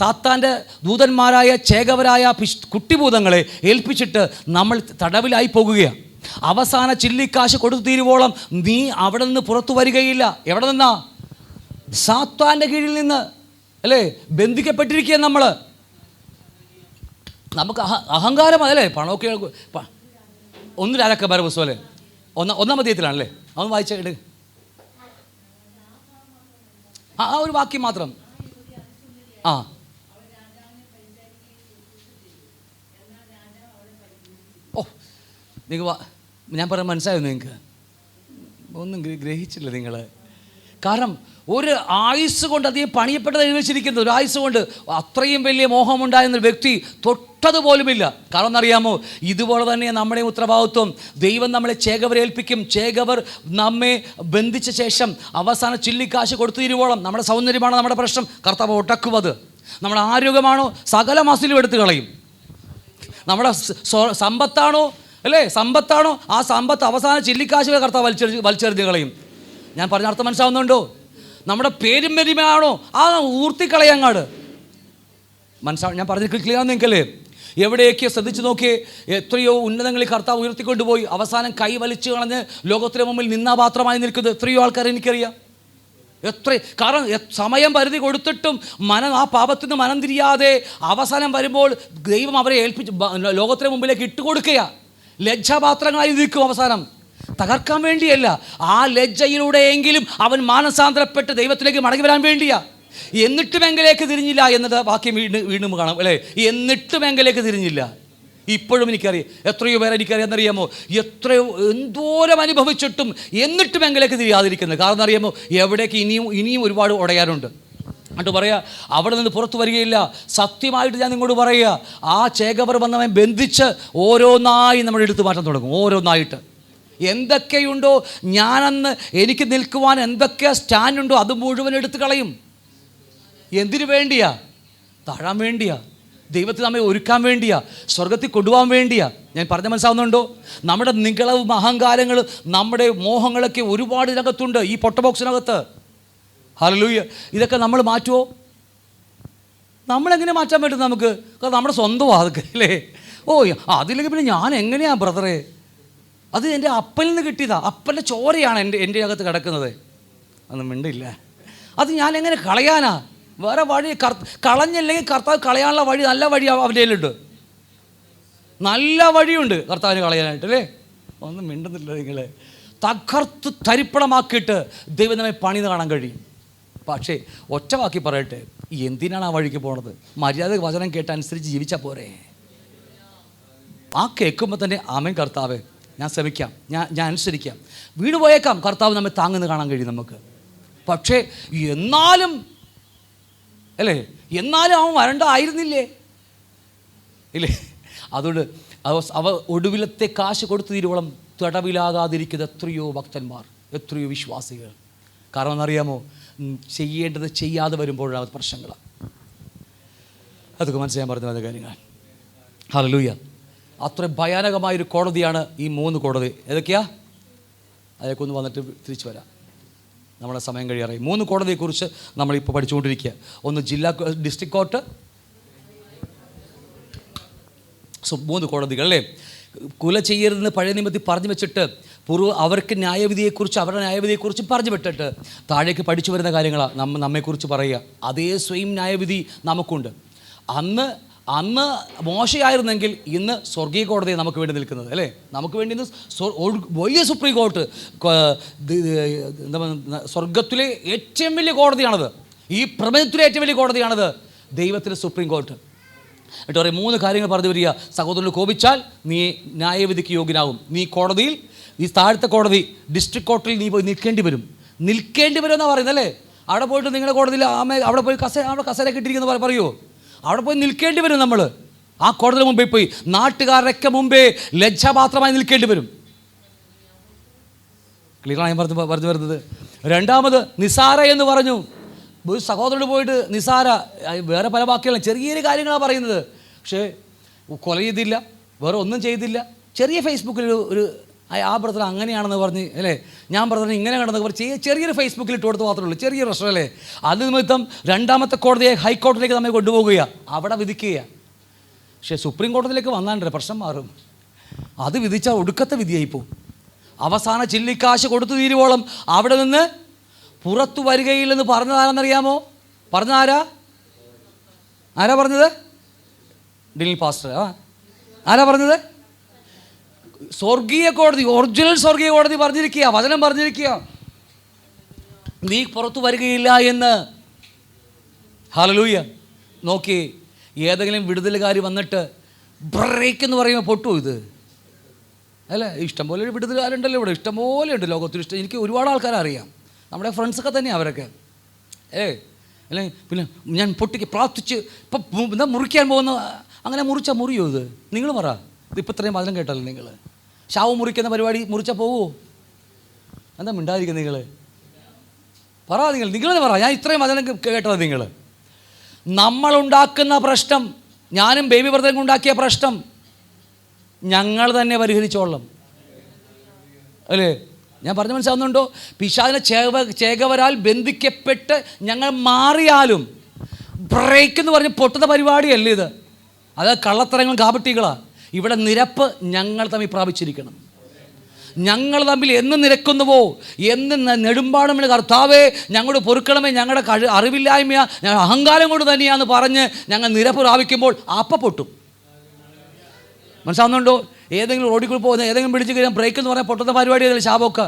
[SPEAKER 3] സാത്താൻ്റെ ദൂതന്മാരായ ചേകവരായ കുട്ടിഭൂതങ്ങളെ ഏൽപ്പിച്ചിട്ട് നമ്മൾ തടവിലായി പോകുകയാണ്. അവസാന ചില്ലിക്കാശ് കൊടുത്തു തീരുവോളം നീ അവിടെ നിന്ന് പുറത്തു വരികയില്ല. എവിടെ നിന്നാ? സാത്താൻ്റെ കീഴിൽ നിന്ന് അല്ലേ ബന്ധിക്കപ്പെട്ടിരിക്കുക. നമുക്ക് അഹങ്കാരം അല്ലേ, പണമൊക്കെ ഒന്നിലൊക്കെ വേറെ പുസ്തകം അല്ലേ, ഒന്നാം അധ്യായത്തിലാണല്ലേ, അതൊന്ന് വായിച്ചിട്ട് ആ ഒരു വാക്യം മാത്രം. ആ ഓ നിങ്ങൾ ഞാൻ പറയാൻ മനസ്സിലായോ നിങ്ങൾക്ക്? ഒന്നും ഗ്രഹിച്ചില്ല നിങ്ങൾ. കാരണം ഒരു ആയുസ് കൊണ്ട് അധികം പണിയപ്പെട്ടത് എഴുതിച്ചിരിക്കുന്നത്, ഒരു ആയുസ് കൊണ്ട് അത്രയും വലിയ മോഹമുണ്ടായിരുന്ന വ്യക്തി തൊട്ടതുപോലുമില്ല. കാരണം എന്നറിയാമോ, ഇതുപോലെ തന്നെ നമ്മുടെ ഉത്തരവാദിത്വം. ദൈവം നമ്മളെ ചേകവരേൽപ്പിക്കും. ചേകവർ നമ്മെ ബന്ധിച്ച ശേഷം അവസാന ചില്ലിക്കാശ് കൊടുത്തു തീരുവോളം നമ്മുടെ സൗന്ദര്യമാണോ നമ്മുടെ പ്രശ്നം, കർത്താവ് ഒട്ടക്കുവത്. നമ്മുടെ ആരോഗ്യമാണോ, സകല മസിലും എടുത്തു കളയും. നമ്മുടെ സമ്പത്താണോ അല്ലേ, സമ്പത്താണോ, ആ സമ്പത്ത് അവസാന ചില്ലിക്കാശ് കർത്താവ് വലിച്ചെറിഞ്ഞ് കളയും. ഞാൻ പറഞ്ഞ അർത്ഥം മനസ്സിലാവുന്നുണ്ടോ? നമ്മുടെ പേരും പെരുമയാണോ, ആ ഊർത്തിക്കളയങ്ങാട് ഞാൻ പറഞ്ഞത് ക്ലിയർ നിങ്ങൾക്കല്ലേ? എവിടെയൊക്കെ ശ്രദ്ധിച്ചു നോക്കിയേ, എത്രയോ ഉന്നതങ്ങളിൽ കർത്താവ് ഉയർത്തിക്കൊണ്ടുപോയി അവസാനം കൈ വലിച്ചു കളഞ്ഞ് ലോകത്തിന് മുമ്പിൽ നിന്നാപാത്രമായി നിൽക്കുന്നത് എത്രയോ ആൾക്കാരെ എനിക്കറിയാം. കാരണം സമയം പരിധി കൊടുത്തിട്ടും ആ പാപത്തിൽ നിന്ന് മനം തിരിയാതെ അവസാനം വരുമ്പോൾ ദൈവം അവരെ ലോകത്തിന് മുമ്പിലേക്ക് ഇട്ടുകൊടുക്കുക. ലജ്ജാപാത്രങ്ങളായി നിൽക്കും. അവസാനം തകർക്കാൻ വേണ്ടിയല്ല, ആ ലജ്ജയിലൂടെയെങ്കിലും അവൻ മാനസാന്തരപ്പെട്ട് ദൈവത്തിലേക്ക് മടങ്ങി വരാൻ വേണ്ടിയാ. എന്നിട്ടും എങ്കിലേക്ക് തിരിഞ്ഞില്ല എന്നത് വാക്യം വീണ്ടും കാണാം അല്ലേ. എന്നിട്ടും എങ്കിലേക്ക് തിരിഞ്ഞില്ല. ഇപ്പോഴും എനിക്കറിയാം, എത്രയോ പേരെ എനിക്കറിയാമെന്നറിയാമോ, എന്തോരം അനുഭവിച്ചിട്ടും എന്നിട്ടും എങ്കിലേക്ക് തിരിയാതിരിക്കുന്നത്. കാരണം അറിയാമോ, എവിടേക്ക് ഇനിയും ഒരുപാട് ഉടയാനുണ്ട്. എന്നിട്ട് പറയുക, അവിടെ നിന്ന് പുറത്തു വരികയില്ല. സത്യമായിട്ട് ഞാൻ നിങ്ങളോട് പറയുക, ആ ചേകവർ വന്നവൻ ബന്ധിച്ച് ഓരോന്നായി നമ്മൾ എടുത്തു മാറ്റാൻ തുടങ്ങും. ഓരോന്നായിട്ട് എന്തൊക്കെയുണ്ടോ, ഞാനന്ന് എനിക്ക് നിൽക്കുവാൻ എന്തൊക്കെ സ്റ്റാൻഡുണ്ടോ അത് മുഴുവൻ എടുത്തു കളയും. എന്തിനു വേണ്ടിയാ? താഴാൻ വേണ്ടിയാ, ദൈവത്തെ നമ്മെ ഒരുക്കാൻ വേണ്ടിയാ, സ്വർഗത്തിൽ കൊണ്ടുപോകാൻ വേണ്ടിയാ. ഞാൻ പറഞ്ഞ മനസ്സിലാവുന്നുണ്ടോ? നമ്മുടെ നികളവും അഹങ്കാരങ്ങളും നമ്മുടെ മോഹങ്ങളൊക്കെ ഒരുപാട് ഇതിനകത്തുണ്ട്, ഈ പൊട്ട ബോക്സിനകത്ത്. ഹല്ലേലൂയ. ഇതൊക്കെ നമ്മൾ മാറ്റുമോ? നമ്മളെങ്ങനെ മാറ്റാൻ പറ്റും നമുക്ക്? കാരണം നമ്മുടെ സ്വന്തമാണ് അതൊക്കെ അല്ലേ. അതില്ലെങ്കിൽ പിന്നെ ഞാൻ എങ്ങനെയാ ബ്രദറെ? അത് എൻ്റെ അപ്പനിൽ നിന്ന് കിട്ടിയതാ, അപ്പൻ്റെ ചോരയാണ് എൻ്റെ അകത്ത് കിടക്കുന്നത്. അതൊന്നും മിണ്ടില്ല. അത് ഞാൻ എങ്ങനെ കളയാനാ? വേറെ വഴി കളഞ്ഞില്ലെങ്കിൽ കർത്താവ് കളയാനുള്ള വഴി, നല്ല വഴി അവൻ്റെ കയ്യിലുണ്ട്. നല്ല വഴിയുണ്ട് കർത്താവിന് കളയാനായിട്ട് അല്ലേ. ഒന്നും മിണ്ടുന്നില്ല നിങ്ങളെ. തകർത്ത് തരിപ്പണമാക്കിയിട്ട് ദൈവം നമ്മെ പണി കാണാൻ കഴിയും. പക്ഷേ ഒറ്റ വാക്കി പറയട്ടെ, എന്തിനാണ് ആ വഴിക്ക് പോണത്? മര്യാദ വചനം കേട്ട് അനുസരിച്ച് ജീവിച്ചാൽ പോരെ. ആ കേൾക്കുമ്പോൾ തന്നെ ആമേൻ കർത്താവേ, ഞാൻ ശ്രമിക്കാം, ഞാൻ അനുസരിക്കാം. വീണ് പോയേക്കാം, കർത്താവ് നമ്മെ താങ്ങുന്ന കാണാൻ കഴിയും നമുക്ക്. പക്ഷേ എന്നാലും അവൻ വരണ്ടായിരുന്നില്ലേ ഇല്ലേ? അതുകൊണ്ട് അവ ഒടുവിലത്തെ കാശ് കൊടുത്തു തീരുവോളം തടവിലാകാതിരിക്കുന്ന എത്രയോ ഭക്തന്മാർ, എത്രയോ വിശ്വാസികൾ. കാരണം എന്നറിയാമോ, ചെയ്യേണ്ടത് ചെയ്യാതെ വരുമ്പോഴാണ് പ്രശ്നങ്ങളാണ്. അതൊക്കെ മനസ്സിലാൻ പറഞ്ഞ കാര്യങ്ങൾ. ഹല്ലേലൂയ. അത്ര ഭയാനകമായൊരു കോടതിയാണ് ഈ 3 കോടതി. ഏതൊക്കെയാ? അതൊക്കെ ഒന്ന് വന്നിട്ട് തിരിച്ചു വരാം, നമ്മുടെ സമയം കഴിയാറായി. 3 കോടതിയെക്കുറിച്ച് നമ്മളിപ്പോൾ പഠിച്ചുകൊണ്ടിരിക്കുക. ഒന്ന് ഡിസ്ട്രിക്ട് കോർട്ട്, 3 കോടതികൾ അല്ലേ. കുല ചെയ്യരുതെന്ന് പഴയ നിയമത്തിൽ പറഞ്ഞു വെച്ചിട്ട് അവർക്ക് ന്യായവിധിയെക്കുറിച്ച്, അവരുടെ ന്യായവിധിയെക്കുറിച്ച് പറഞ്ഞു വിട്ടിട്ട് താഴേക്ക് പഠിച്ചു വരുന്ന കാര്യങ്ങളാണ് നമ്മെക്കുറിച്ച് പറയുക. അതേ സ്വയം ന്യായവിധി നമുക്കുണ്ട്. അന്ന് മോശയായിരുന്നെങ്കിൽ ഇന്ന് സ്വർഗീയ കോടതി നമുക്ക് വേണ്ടി നിൽക്കുന്നത് അല്ലേ. നമുക്ക് വേണ്ടി ഇന്ന് വലിയ സുപ്രീം കോർട്ട്, സ്വർഗത്തിലെ ഏറ്റവും വലിയ കോടതിയാണത്. ഈ പ്രപഞ്ചത്തിലെ ഏറ്റവും വലിയ കോടതിയാണത് ദൈവത്തിൻ്റെ സുപ്രീം കോർട്ട്. എന്നിട്ട് പറയും 3 കാര്യങ്ങൾ പറഞ്ഞു വരിക. സഹോദരന് കോപിച്ചാൽ നീ ന്യായവിധിക്ക് യോഗ്യനാകും. നീ കോടതിയിൽ, ഈ താഴത്തെ കോടതി ഡിസ്ട്രിക്ട് കോർട്ടിൽ നീ പോയി നിൽക്കേണ്ടി വരും എന്നാണ് പറയുന്നത് അല്ലേ. അവിടെ പോയിട്ട് നിങ്ങളുടെ കോടതിയിൽ അവിടെ പോയി കസേര കിട്ടിയിരിക്കുന്ന പറയുമോ? അവിടെ പോയി നിൽക്കേണ്ടി വരും നമ്മൾ. ആ കോടതിയുടെ മുമ്പേ പോയി നാട്ടുകാരൊക്കെ മുമ്പേ ലജ്ജാപാത്രമായി നിൽക്കേണ്ടി വരും. ക്ലിയറാണ് ഞാൻ പറഞ്ഞു വരുന്നത്. രണ്ടാമത് നിസാര എന്ന് പറഞ്ഞു. ഒരു സഹോദരനോട് പോയിട്ട് നിസാര, വേറെ പല വാക്കുകളും ചെറിയ കാര്യങ്ങളാണ് പറയുന്നത്. പക്ഷേ കൊല ചെയ്തില്ല, വേറെ ഒന്നും ചെയ്തില്ല. ചെറിയ ഫേസ്ബുക്കിൽ ഒരു ആ ബ്രദർ അങ്ങനെയാണെന്ന് പറഞ്ഞ് അല്ലേ, ഞാൻ ബ്രദറിന് ഇങ്ങനെ കണ്ടെന്ന് പറഞ്ഞ് ചെറിയൊരു ഫേസ്ബുക്കിൽ ഇട്ട് കൊടുത്ത് മാത്രമേ ഉള്ളൂ, ചെറിയ പ്രശ്നം അല്ലേ. അത് നിമിത്തം രണ്ടാമത്തെ കോടതിയെ ഹൈക്കോടതിയിലേക്ക് നമ്മെ കൊണ്ടുപോകുക, അവിടെ വിധിക്കുക. പക്ഷേ സുപ്രീം കോടതിയിലേക്ക് വന്നാണ്ടേ പ്രശ്നം മാറും. അത് വിധിച്ചാൽ ഒടുക്കത്തെ വിധിയായിപ്പോവും. അവസാന ചില്ലിക്കാശ് കൊടുത്തു തീരുവോളം അവിടെ നിന്ന് പുറത്തു വരികയില്ലെന്ന് പറഞ്ഞതാരെന്നറിയാമോ? പറഞ്ഞതാരാ? ആരാ പറഞ്ഞത്? ഡിനിൽ പാസ്റ്റർ. ആരാ പറഞ്ഞത്? സ്വർഗീയ കോടതി, ഒറിജിനൽ സ്വർഗീയ കോടതി പറഞ്ഞിരിക്കുക, വചനം പറഞ്ഞിരിക്കുക, നീ പുറത്തു വരികയില്ല എന്ന്. ഹല്ലേലൂയ. നോക്കി, ഏതെങ്കിലും വിടുതലുകാരി വന്നിട്ട് ബ്രേക്ക് എന്ന് പറയുമ്പോൾ പൊട്ടു ഇത് അല്ലേ? ഇഷ്ടംപോലെ വിടുതലുകാരുണ്ടല്ലോ ഇവിടെ, ഇഷ്ടംപോലെ ഉണ്ട് ലോകത്തിൽ. എനിക്ക് ഒരുപാട് ആൾക്കാരെ അറിയാം, നമ്മുടെ ഫ്രണ്ട്സൊക്കെ തന്നെയാണ് അവരൊക്കെ. അല്ലേ, പിന്നെ ഞാൻ പൊട്ടിക്ക് പ്രാർത്ഥിച്ച് ഇപ്പം എന്താ മുറിക്കാൻ പോകുന്ന, അങ്ങനെ മുറിച്ചാൽ മുറിയോ ഇത്? നിങ്ങൾ പറ. ഇതിപ്പോൾ ഇത്രയും വചനം കേട്ടല്ലോ നിങ്ങൾ. ശാവ് മുറിക്കുന്ന പരിപാടി മുറിച്ചാൽ പോവുമോ? എന്താ മിണ്ടാതിരിക്കുന്നത് നിങ്ങൾ? പറ, നിങ്ങൾ പറ. ഞാൻ ഇത്രയും വചനം കേട്ടത് നിങ്ങൾ. നമ്മളുണ്ടാക്കുന്ന പ്രശ്നം, ഞാനും ബേബി ബ്രദറും ഉണ്ടാക്കിയ പ്രശ്നം ഞങ്ങൾ തന്നെ പരിഹരിച്ചോളാം അല്ലേ? ഞാൻ പറഞ്ഞു മനസ്സിലാവുന്നുണ്ടോ? പിശാചിനെ ചേകവരാൽ ബന്ധിക്കപ്പെട്ട് ഞങ്ങൾ മാറിയാലും ബ്രേക്ക് എന്ന് പറഞ്ഞ് പൊട്ടുന്ന പരിപാടിയല്ലേ ഇത്. അത് കള്ളത്തരങ്ങളും കാപട്ടികളാണ്. ഇവിടെ നിരപ്പ് ഞങ്ങൾ തമ്മിൽ പ്രാപിച്ചിരിക്കണം. ഞങ്ങൾ തമ്മിൽ എന്ന് നിരക്കുന്നുവോ, എന്ന് നെടുമ്പാടും കർത്താവേ ഞങ്ങളോട് പൊറുക്കണമേ, ഞങ്ങളുടെ അറിവില്ലായ്മയാ, ഞങ്ങൾ അഹങ്കാരം കൊണ്ട് തന്നെയാന്ന് പറഞ്ഞ് ഞങ്ങൾ നിരപ്പ് പ്രാപിക്കുമ്പോൾ അപ്പം പൊട്ടും. മനസ്സിലാവുന്നുണ്ടോ? ഏതെങ്കിലും റോഡിൽ കൂടി പോകുന്ന ഏതെങ്കിലും പിടിച്ച് കഴിഞ്ഞാൽ ബ്രേക്ക് എന്ന് പറഞ്ഞാൽ പൊട്ടുന്ന പരിപാടി അതല്ലേ ശാപമൊക്കെ.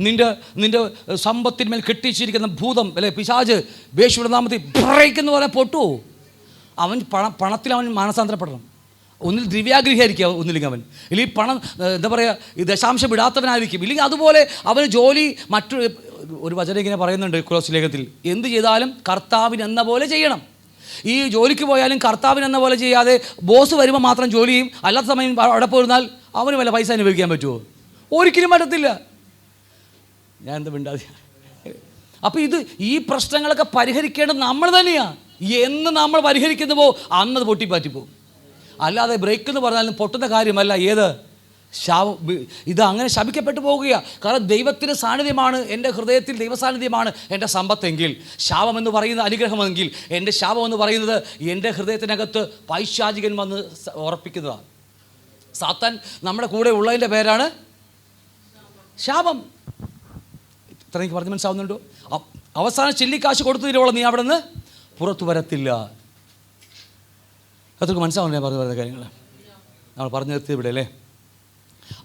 [SPEAKER 3] നിൻ്റെ സമ്പത്തിന്മേൽ കെട്ടിച്ചിരിക്കുന്ന ഭൂതം അല്ലേ, പിശാച്, യേശുവിന്റെ നാമത്തിൽ ബ്രേക്ക് എന്ന് പറഞ്ഞാൽ പൊട്ടുമോ? അവൻ പണത്തിൽ അവൻ മാനസാന്തരപ്പെടണം. ഒന്നിൽ ദിവ്യാഗ്രഹിയായിരിക്കും, ഒന്നില്ലെങ്കിൽ അവൻ ഇല്ലെങ്കിൽ പണം എന്താ പറയുക, ഈ ദശാംശം വിടാത്തവനായിരിക്കും. ഇല്ലെങ്കിൽ അതുപോലെ അവന് ജോലി ഒരു വചനം ഇങ്ങനെ പറയുന്നുണ്ട് കൊലോസ്യ ലേഖനത്തിൽ, എന്ത് ചെയ്താലും കർത്താവിന് എന്ന പോലെ ചെയ്യണം. ഈ ജോലിക്ക് പോയാലും കർത്താവിന് എന്ന പോലെ ചെയ്യാതെ ബോസ് വരുമ്പോൾ മാത്രം ജോലി ചെയ്യും, അല്ലാത്ത സമയം അവിടെ പോയിരുന്നാൽ അവന് വല്ല പൈസ അനുഭവിക്കാൻ പറ്റുമോ? ഒരിക്കലും പറ്റത്തില്ല. ഞാൻ എന്താ മിണ്ടാതെ. അപ്പോൾ ഈ പ്രശ്നങ്ങളൊക്കെ പരിഹരിക്കേണ്ടത് നമ്മൾ തന്നെയാണ്. എന്ന് നമ്മൾ പരിഹരിക്കുന്നുവോ അന്നത് പൊട്ടിപ്പാറ്റിപ്പോവും. അല്ലാതെ ബ്രേക്ക് എന്ന് പറഞ്ഞാലും പൊട്ടുന്ന കാര്യമല്ല. ഏത് ശാപം, ഇത് അങ്ങനെ ശപിക്കപ്പെട്ടു പോവുകയാണ്. കാരണം ദൈവത്തിൻ്റെ സാന്നിധ്യമാണ് എൻ്റെ ഹൃദയത്തിൽ, ദൈവസാന്നിധ്യമാണ് എൻ്റെ സമ്പത്തെങ്കിൽ, ശാപം എന്ന് പറയുന്ന അനുഗ്രഹമെങ്കിൽ, എൻ്റെ ശാപം എന്ന് പറയുന്നത് എൻ്റെ ഹൃദയത്തിനകത്ത് പൈശാചികൻ വന്ന് ഉറപ്പിക്കുന്നതാണ്. സാത്താൻ നമ്മുടെ കൂടെ ഉള്ളതിൻ്റെ പേരാണ് ശാപം. ഇത്ര എനിക്ക് പറഞ്ഞ് മനസ്സിലാവുന്നുണ്ടോ? അവസാനം ചില്ലിക്കാശ് കൊടുത്തു തീരുവോളം നീ അവിടെ നിന്ന് പുറത്തു വരത്തില്ല. അതൊക്കെ മനസ്സിലാവുന്നു ഞാൻ പറഞ്ഞു വരുന്ന കാര്യങ്ങൾ. നമ്മൾ പറഞ്ഞു നിർത്തി ഇവിടെ അല്ലേ.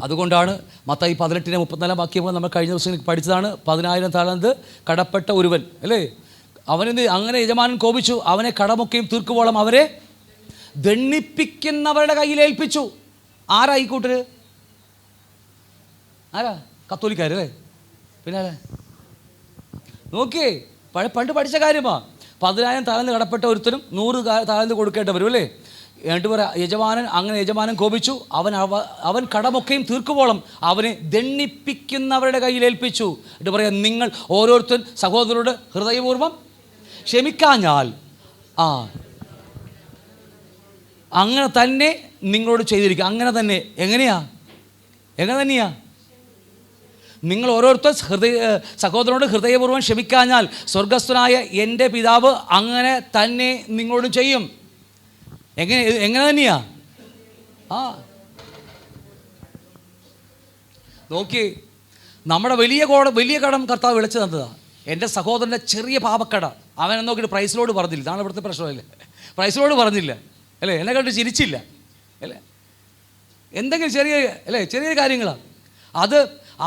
[SPEAKER 3] അതുകൊണ്ടാണ് മത്തായി 18:34 വാക്യങ്ങൾ നമ്മൾ കഴിഞ്ഞ ദിവസം പഠിച്ചതാണ്. 10,000 താലന്ത് കടപ്പെട്ട ഒരുവൻ അല്ലേ, അവന് അങ്ങനെ യജമാനൻ കോപിച്ചു, അവനെ കടമൊക്കെയും തീർക്കുവോളം അവരെ ദണ്ഡിപ്പിക്കുന്നവരുടെ കയ്യിൽ ഏൽപ്പിച്ചു. ആരാ ഈ കൂട്ടര്? ആരാ? കത്തോലിക്കാരല്ലേ? പിന്നെ ആരാ? നോക്കിയേ, പണ്ട് പഠിച്ച കാര്യമാണ്. 10,000 താലന്ത് കടപ്പെട്ട ഒരുത്തനും 100 താലന്ത് കൊടുക്കേണ്ട വരും അല്ലേ. എന്നിട്ട് പറയാം, യജമാനൻ കോപിച്ചു, അവൻ കടമൊക്കെയും തീർക്കുവോളം അവനെ ദണ്ഡിപ്പിക്കുന്നവരുടെ കയ്യിൽ ഏൽപ്പിച്ചു. എന്നിട്ട് പറയാം, നിങ്ങൾ ഓരോരുത്തരും സഹോദരരോട് ഹൃദയപൂർവ്വം ക്ഷമിക്കാഞ്ഞാൽ അങ്ങനെ തന്നെ നിങ്ങളോട് ചെയ്തിരിക്കുക. അങ്ങനെ തന്നെ. എങ്ങനെ തന്നെയാ? നിങ്ങൾ ഓരോരുത്തർ സഹോദരനോട് ഹൃദയപൂർവ്വം ക്ഷമിക്കാഞ്ഞാൽ സ്വർഗസ്ഥനായ എൻ്റെ പിതാവ് അങ്ങനെ തന്നെ നിങ്ങളോട് ചെയ്യും. എങ്ങനെ തന്നെയാ? നോക്കി, നമ്മുടെ വലിയ കടം കർത്താവ് വിളിച്ചു തന്നതാണ്. എൻ്റെ സഹോദരൻ്റെ ചെറിയ പാപക്കട അവനെ നോക്കിയിട്ട് പ്രൈസിലോട് പറഞ്ഞില്ല. ഇതാണ് ഇവിടുത്തെ പ്രശ്നമല്ലേ. പ്രൈസിലോട് പറഞ്ഞില്ല അല്ലേ, എന്നെ കണ്ട് ചിരിച്ചില്ല അല്ലേ. എന്തെങ്കിലും ചെറിയ കാര്യങ്ങളാണ്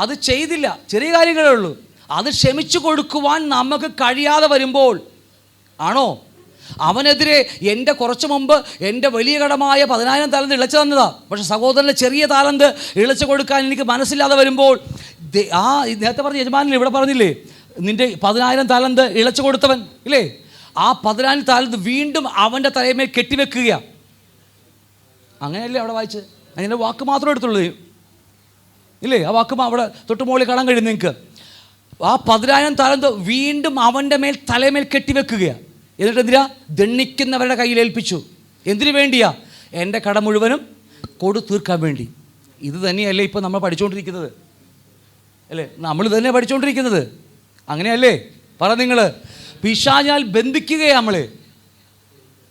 [SPEAKER 3] അത് ചെയ്തില്ല. ചെറിയ കാര്യങ്ങളേ ഉള്ളൂ. അത് ക്ഷമിച്ചു കൊടുക്കുവാൻ നമുക്ക് കഴിയാതെ വരുമ്പോൾ ആണോ അവനെതിരെ എൻ്റെ കുറച്ച് മുമ്പ് എൻ്റെ വലിയ കടമായ 10,000 താലന്ത് ഇളച്ചു തന്നതാണ്. പക്ഷെ സഹോദരൻ്റെ ചെറിയ താലന്ത് ഇളച്ചു കൊടുക്കാൻ എനിക്ക് മനസ്സില്ലാതെ വരുമ്പോൾ നേരത്തെ പറഞ്ഞ യജമാനിൽ ഇവിടെ പറഞ്ഞില്ലേ, നിൻ്റെ 10,000 താലന്ത് ഇളച്ചു കൊടുത്തവൻ ഇല്ലേ, ആ 10,000 താലന്ത് വീണ്ടും അവൻ്റെ തലമേൽ കെട്ടിവെക്കുക. അങ്ങനെയല്ലേ അവിടെ വായിച്ച്? അതിൻ്റെ വാക്ക് മാത്രമേ എടുത്തുള്ളൂ ഇല്ലേ? ആ വാക്ക് അവിടെ തൊട്ട് മുകളിൽ കാണാൻ കഴിയും നിങ്ങൾക്ക്. ആ 10,000 താലന്ത് വീണ്ടും അവൻ്റെ മേൽ തലമേൽ കെട്ടിവെക്കുകയാണ്. എന്നിട്ട് എന്തിനാ? ദണ്ണിക്കുന്നവരുടെ കയ്യിൽ ഏൽപ്പിച്ചു. എന്തിനു വേണ്ടിയാ? എൻ്റെ കട മുഴുവനും തീർക്കാൻ വേണ്ടി. ഇത് തന്നെയല്ലേ ഇപ്പോൾ നമ്മൾ പഠിച്ചുകൊണ്ടിരിക്കുന്നത് അല്ലേ? നമ്മൾ തന്നെ പഠിച്ചുകൊണ്ടിരിക്കുന്നത് അങ്ങനെയല്ലേ? പറ നിങ്ങൾ. പിശാചാൽ ബന്ധിക്കുകയാണ് നമ്മൾ.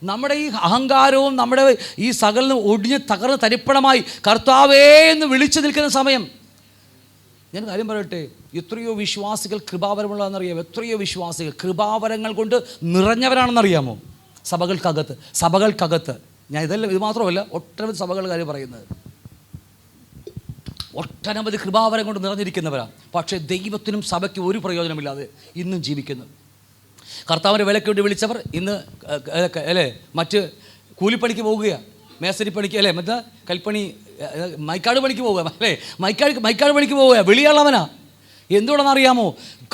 [SPEAKER 3] നമ്മുടെ ഈ അഹങ്കാരവും നമ്മുടെ ഈ സകലം ഒടിഞ്ഞ് തകർന്ന് തരിപ്പണമായി കർത്താവേ എന്ന് വിളിച്ചു നിൽക്കുന്ന സമയം. ഞാൻ കാര്യം പറയട്ടെ, എത്രയോ വിശ്വാസികൾ കൃപാവരമുള്ളതെന്നറിയാമോ? എത്രയോ വിശ്വാസികൾ കൃപാവരങ്ങൾ കൊണ്ട് നിറഞ്ഞവരാണെന്നറിയാമോ? സഭകൾക്കകത്ത് ഞാൻ ഇത് മാത്രമല്ല, ഒട്ടനവധി സഭകളുടെ കാര്യം പറയുന്നത്. ഒട്ടനവധി കൃപാവരം കൊണ്ട് നിറഞ്ഞിരിക്കുന്നവരാണ്. പക്ഷേ ദൈവത്തിനും സഭയ്ക്കും ഒരു പ്രയോജനമില്ലാതെ ഇന്നും ജീവിക്കുന്നു. കർത്താവിൻ്റെ വിലയ്ക്ക് വേണ്ടി വിളിച്ചവർ ഇന്ന് അല്ലേ മറ്റ് കൂലിപ്പണിക്ക് പോകുകയാണ്, മേസരിപ്പണിക്ക് അല്ലേ, മറ്റേ കൽപ്പണി മൈക്കാട് പണിക്ക് പോവുക അല്ലേ, മൈക്കാട് പണിക്ക് പോവുക. വെളിയുള്ളവനാ. എന്തുകൊണ്ടെന്നറിയാമോ?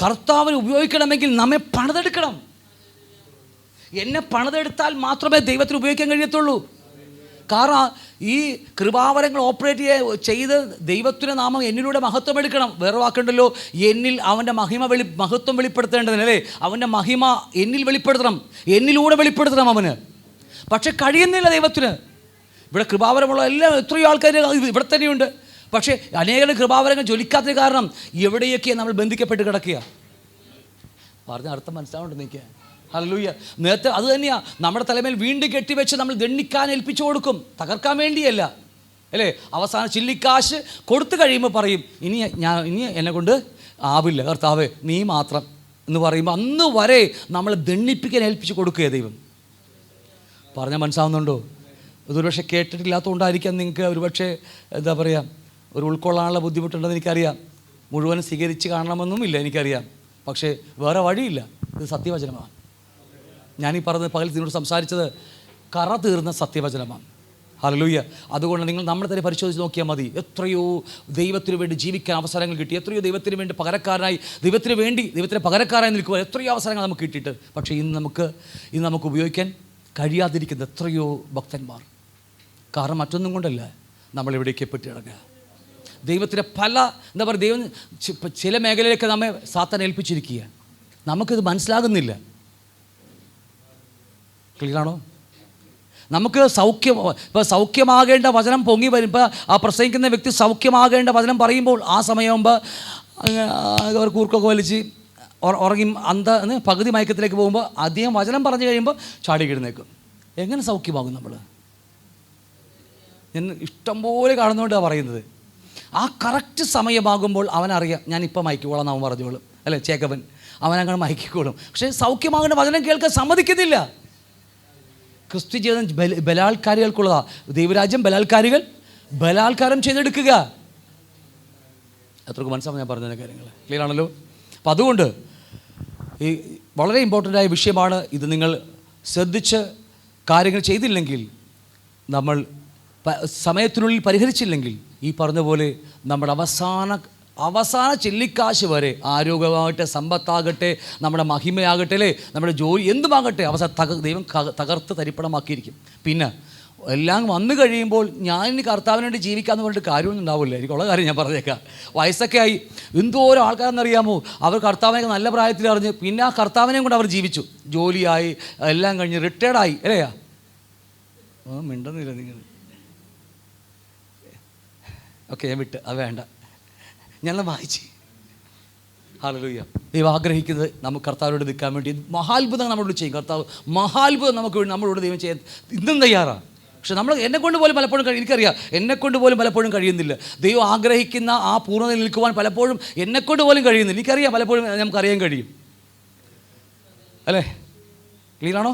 [SPEAKER 3] കർത്താവിന് ഉപയോഗിക്കണമെങ്കിൽ നമ്മെ പണിതെടുക്കണം. എന്നെ പണിതെടുത്താൽ മാത്രമേ ദൈവത്തിന് ഉപയോഗിക്കാൻ കഴിയത്തുള്ളൂ. കാരണം ഈ കൃപാവരങ്ങൾ ഓപ്പറേറ്റ് ചെയ്ത് ദൈവത്തിൻ്റെ നാമം എന്നിലൂടെ മഹത്വം എടുക്കണം. വേറെ വാക്കുണ്ടല്ലോ, എന്നിൽ അവൻ്റെ മഹത്വം വെളിപ്പെടുത്തേണ്ടതിനല്ലേ, അവൻ്റെ മഹിമ എന്നിൽ വെളിപ്പെടുത്തണം, എന്നിലൂടെ വെളിപ്പെടുത്തണം അവന്. പക്ഷെ കഴിയുന്നില്ല ദൈവത്തിന്. ഇവിടെ കൃപാവരമുള്ള എത്രയോ ആൾക്കാർ ഇവിടെ തന്നെയുണ്ട്. പക്ഷേ അനേകം കൃപാവരങ്ങൾ ജ്വലിക്കാത്തത് കാരണം എവിടെയൊക്കെയാണ് നമ്മൾ ബന്ധിക്കപ്പെട്ട് കിടക്കുക. പറഞ്ഞ അർത്ഥം മനസ്സിലാവുന്നുണ്ട് നിൽക്കുക. ഹല്ലേലൂയ. നേരത്തെ അത് തന്നെയാണ്. നമ്മുടെ തലമേൽ വീണ്ടും കെട്ടിവെച്ച് നമ്മൾ ദണ്ഡിക്കാൻ ഏൽപ്പിച്ചു കൊടുക്കും, തകർക്കാൻ വേണ്ടിയല്ല അല്ലേ. അവസാനം ചില്ലിക്കാശ് കൊടുത്തു കഴിയുമ്പോൾ പറയും, ഇനി എന്നെ കൊണ്ട് ആവില്ല കർത്താവേ, നീ മാത്രം എന്ന് പറയുമ്പോൾ അന്ന് വരെ നമ്മൾ ദണ്ഡിപ്പിക്കാൻ ഏൽപ്പിച്ച് കൊടുക്കുക ദൈവം. പറഞ്ഞാൽ മനസ്സിലാവുന്നുണ്ടോ? ഇതൊരുപക്ഷെ കേട്ടിട്ടില്ലാത്തതുകൊണ്ടായിരിക്കാം നിങ്ങൾക്ക് ഒരുപക്ഷെ എന്താ പറയുക, ഒരു ഉൾക്കൊള്ളാനുള്ള ബുദ്ധിമുട്ടുണ്ടെന്ന് എനിക്കറിയാം. മുഴുവനും സ്വീകരിച്ച് കാണണമെന്നുമില്ല എനിക്കറിയാം. പക്ഷേ വേറെ വഴിയില്ല. ഇത് സത്യവചനമാണ്. ഞാനീ പറഞ്ഞത് പകൽ നിന്നോട് സംസാരിച്ചത് കറ തീർന്ന സത്യവചനമാണ്. ഹല്ലേലൂയ. അതുകൊണ്ട് നിങ്ങൾ നമ്മളെ തന്നെ പരിശോധിച്ച് നോക്കിയാൽ മതി. എത്രയോ ദൈവത്തിന് വേണ്ടി ജീവിക്കാൻ അവസരങ്ങൾ കിട്ടി, എത്രയോ ദൈവത്തിന് വേണ്ടി പകരക്കാരനായി ദൈവത്തിന് പകരക്കാരായി നിൽക്കുക എത്രയോ അവസരങ്ങൾ നമുക്ക് കിട്ടിയിട്ട്, പക്ഷേ ഇന്ന് നമുക്ക് ഉപയോഗിക്കാൻ കഴിയാതിരിക്കുന്ന എത്രയോ ഭക്തന്മാർ. കാരണം മറ്റൊന്നും കൊണ്ടല്ല, നമ്മളിവിടേക്ക് പെട്ട് കിടക്കുക. ദൈവത്തിൻ്റെ എന്താ പറയുക, ദൈവം ചില മേഖലയിലേക്ക് നമ്മെ സാത്താൻ ഏൽപ്പിച്ചിരിക്കുക. നമുക്കിത് മനസ്സിലാകുന്നില്ല. ക്ലിയറാണോ? നമുക്ക് സൗഖ്യമാകേണ്ട വചനം പൊങ്ങി വരുമ്പോൾ ആ പ്രസംഗിക്കുന്ന വ്യക്തി സൗഖ്യമാകേണ്ട വചനം പറയുമ്പോൾ ആ സമയമാകുമ്പോൾ അവർ കൂർക്കൊക്കെ വലിച്ച് ഉറങ്ങി പകുതി മയക്കത്തിലേക്ക് പോകുമ്പോൾ അധികം വചനം പറഞ്ഞു കഴിയുമ്പോൾ ചാടി കിടന്നേക്കും. എങ്ങനെ സൗഖ്യമാകും നമ്മൾ? ഞാൻ ഇഷ്ടംപോലെ കാണുന്നതുകൊണ്ടാണ് പറയുന്നത്. ആ കറക്റ്റ് സമയമാകുമ്പോൾ അവനറിയാം, ഞാനിപ്പോൾ മയക്കിക്കോളാം അവൻ പറഞ്ഞോളും അല്ലേ, ചേക്കവൻ അവനങ്ങനെ മയക്കിക്കോളും. പക്ഷേ സൗഖ്യമാകേണ്ട വചനം കേൾക്കാൻ സമ്മതിക്കുന്നില്ല. ക്രിസ്തു ജീവിതം ബലാത്കാരികൾക്കുള്ളതാണ്. ദൈവരാജ്യം ബലാത്കാരം ചെയ്തെടുക്കുക. എത്രക്ക് മനസ്സിലാവും ഞാൻ പറഞ്ഞ കാര്യങ്ങൾ? ക്ലിയർ ആണല്ലോ? അപ്പം അതുകൊണ്ട് ഈ വളരെ ഇമ്പോർട്ടൻ്റായ വിഷയമാണ് ഇത്. നിങ്ങൾ ശ്രദ്ധിച്ച് കാര്യങ്ങൾ ചെയ്തില്ലെങ്കിൽ, നമ്മൾ സമയത്തിനുള്ളിൽ പരിഹരിച്ചില്ലെങ്കിൽ, ഈ പറഞ്ഞ പോലെ നമ്മുടെ അവസാന ചെല്ലിക്കാശ് വരെ, ആരോഗ്യമാകട്ടെ, സമ്പത്താകട്ടെ, നമ്മുടെ മഹിമയാകട്ടെ അല്ലേ, നമ്മുടെ ജോലി എന്തുമാകട്ടെ, ദൈവം തകർത്ത് തരിപ്പണമാക്കിയിരിക്കും. പിന്നെ എല്ലാം വന്നു കഴിയുമ്പോൾ ഞാൻ ഇനി കർത്താവിന് വേണ്ടി ജീവിക്കാമെന്ന് പറഞ്ഞിട്ട് കാര്യമൊന്നും ഉണ്ടാവില്ല. എനിക്കുള്ള കാര്യം ഞാൻ പറഞ്ഞേക്കാം. വയസ്സൊക്കെ ആയി എന്തോരോ ആൾക്കാരെന്നറിയാമോ, അവർ കർത്താവിനെ നല്ല പ്രായത്തിൽ അറിഞ്ഞ് പിന്നെ ആ കർത്താവിനെയും കൊണ്ട് അവർ ജീവിച്ചു, ജോലിയായി എല്ലാം കഴിഞ്ഞ് റിട്ടയർഡായി അല്ലയാ. മിണ്ടുന്നില്ല നിങ്ങൾ. ഓക്കെ, ഞാൻ വിട്ട്, അത് വേണ്ട, ഞാൻ വായിച്ച്. ഹല്ലേലൂയ. ദൈവം ആഗ്രഹിക്കുന്നത് നമുക്ക് കർത്താവിനോട് നിൽക്കാൻ വേണ്ടി മഹാത്ഭുതം നമ്മളോട് ചെയ്യും. കർത്താവ് മഹാത്ഭുതം നമുക്ക് വേണ്ടി നമ്മളോട് ദൈവം ചെയ്യാൻ ഇന്നും തയ്യാറാണ്. പക്ഷെ എന്നെക്കൊണ്ട് പോലും പലപ്പോഴും എനിക്കറിയാം, എന്നെക്കൊണ്ട് പോലും പലപ്പോഴും കഴിയുന്നില്ല. ദൈവം ആഗ്രഹിക്കുന്ന ആ പൂർണ്ണതയിൽ നിൽക്കുവാൻ പലപ്പോഴും എന്നെക്കൊണ്ട് പോലും കഴിയുന്നില്ല. എനിക്കറിയാം, പലപ്പോഴും നമുക്കറിയാൻ കഴിയും അല്ലേ. ക്ലിയറാണോ?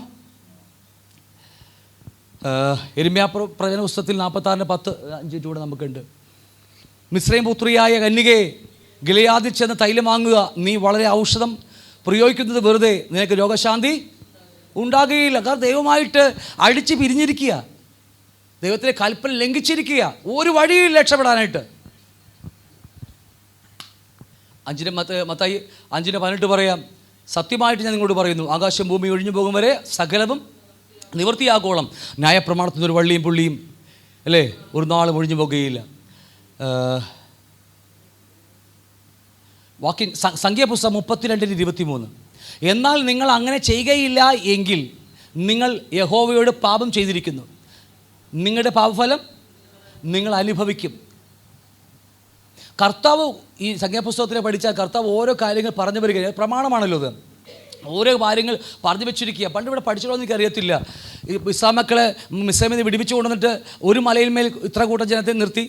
[SPEAKER 3] യിരെമ്യാ പ്രവചന പുസ്തകത്തിൽ 46:10-5 നമുക്കുണ്ട്. മിസ്രയീം പുത്രിയായ കന്യകേ, ഗിലെയാദിൽ ചെന്ന് തൈലം വാങ്ങുക, നീ വളരെ ഔഷധം പ്രയോഗിക്കുന്നത് വെറുതെ, നിനക്ക് രോഗശാന്തി ഉണ്ടാകുകയില്ല. കാരണം ദൈവമായിട്ട് അടിച്ച് പിരിഞ്ഞിരിക്കുക, ദൈവത്തിൻ്റെ കൽപ്പന ലംഘിച്ചിരിക്കുക, ഒരു വഴിയിൽ രക്ഷപ്പെടാനായിട്ട്. 5:18 5:18 പറയാം, സത്യമായിട്ട് ഞാൻ നിങ്ങളോട് പറയുന്നു, ആകാശം ഭൂമി ഒഴിഞ്ഞു പോകും വരെ സകലവും നിവൃത്തിയാക്കോളം ന്യായപ്രമാണത്തിൽ ഒരു വള്ളിയും പുള്ളിയും അല്ലേ? ഒരു നാളും ഒഴിഞ്ഞു പോകുകയില്ല. സംഖ്യാപുസ്തകം 32:23. എന്നാൽ നിങ്ങൾ അങ്ങനെ ചെയ്യുകയില്ല എങ്കിൽ നിങ്ങൾ യഹോവയോട് പാപം ചെയ്തിരിക്കുന്നു, നിങ്ങളുടെ പാപഫലം നിങ്ങൾ അനുഭവിക്കും. കർത്താവ് ഈ സംഖ്യാപുസ്തകത്തിനെ പഠിച്ചാൽ കർത്താവ് ഓരോ കാര്യങ്ങൾ പറഞ്ഞു വരിക, പ്രമാണമാണല്ലോ അത്. ഓരോ കാര്യങ്ങൾ പറഞ്ഞു വെച്ചിരിക്കുക. പണ്ട് ഇവിടെ പഠിച്ചോളൂ എനിക്ക് അറിയത്തില്ല. ഈ ഇസ്രായേൽ മിസ്രൈമിൽ നിന്ന് വിടിപ്പിച്ചു കൊണ്ടുവന്നിട്ട് ഒരു മലയിന്മേൽ ഇത്ര കൂട്ടം ജനത്തെ നിർത്തി,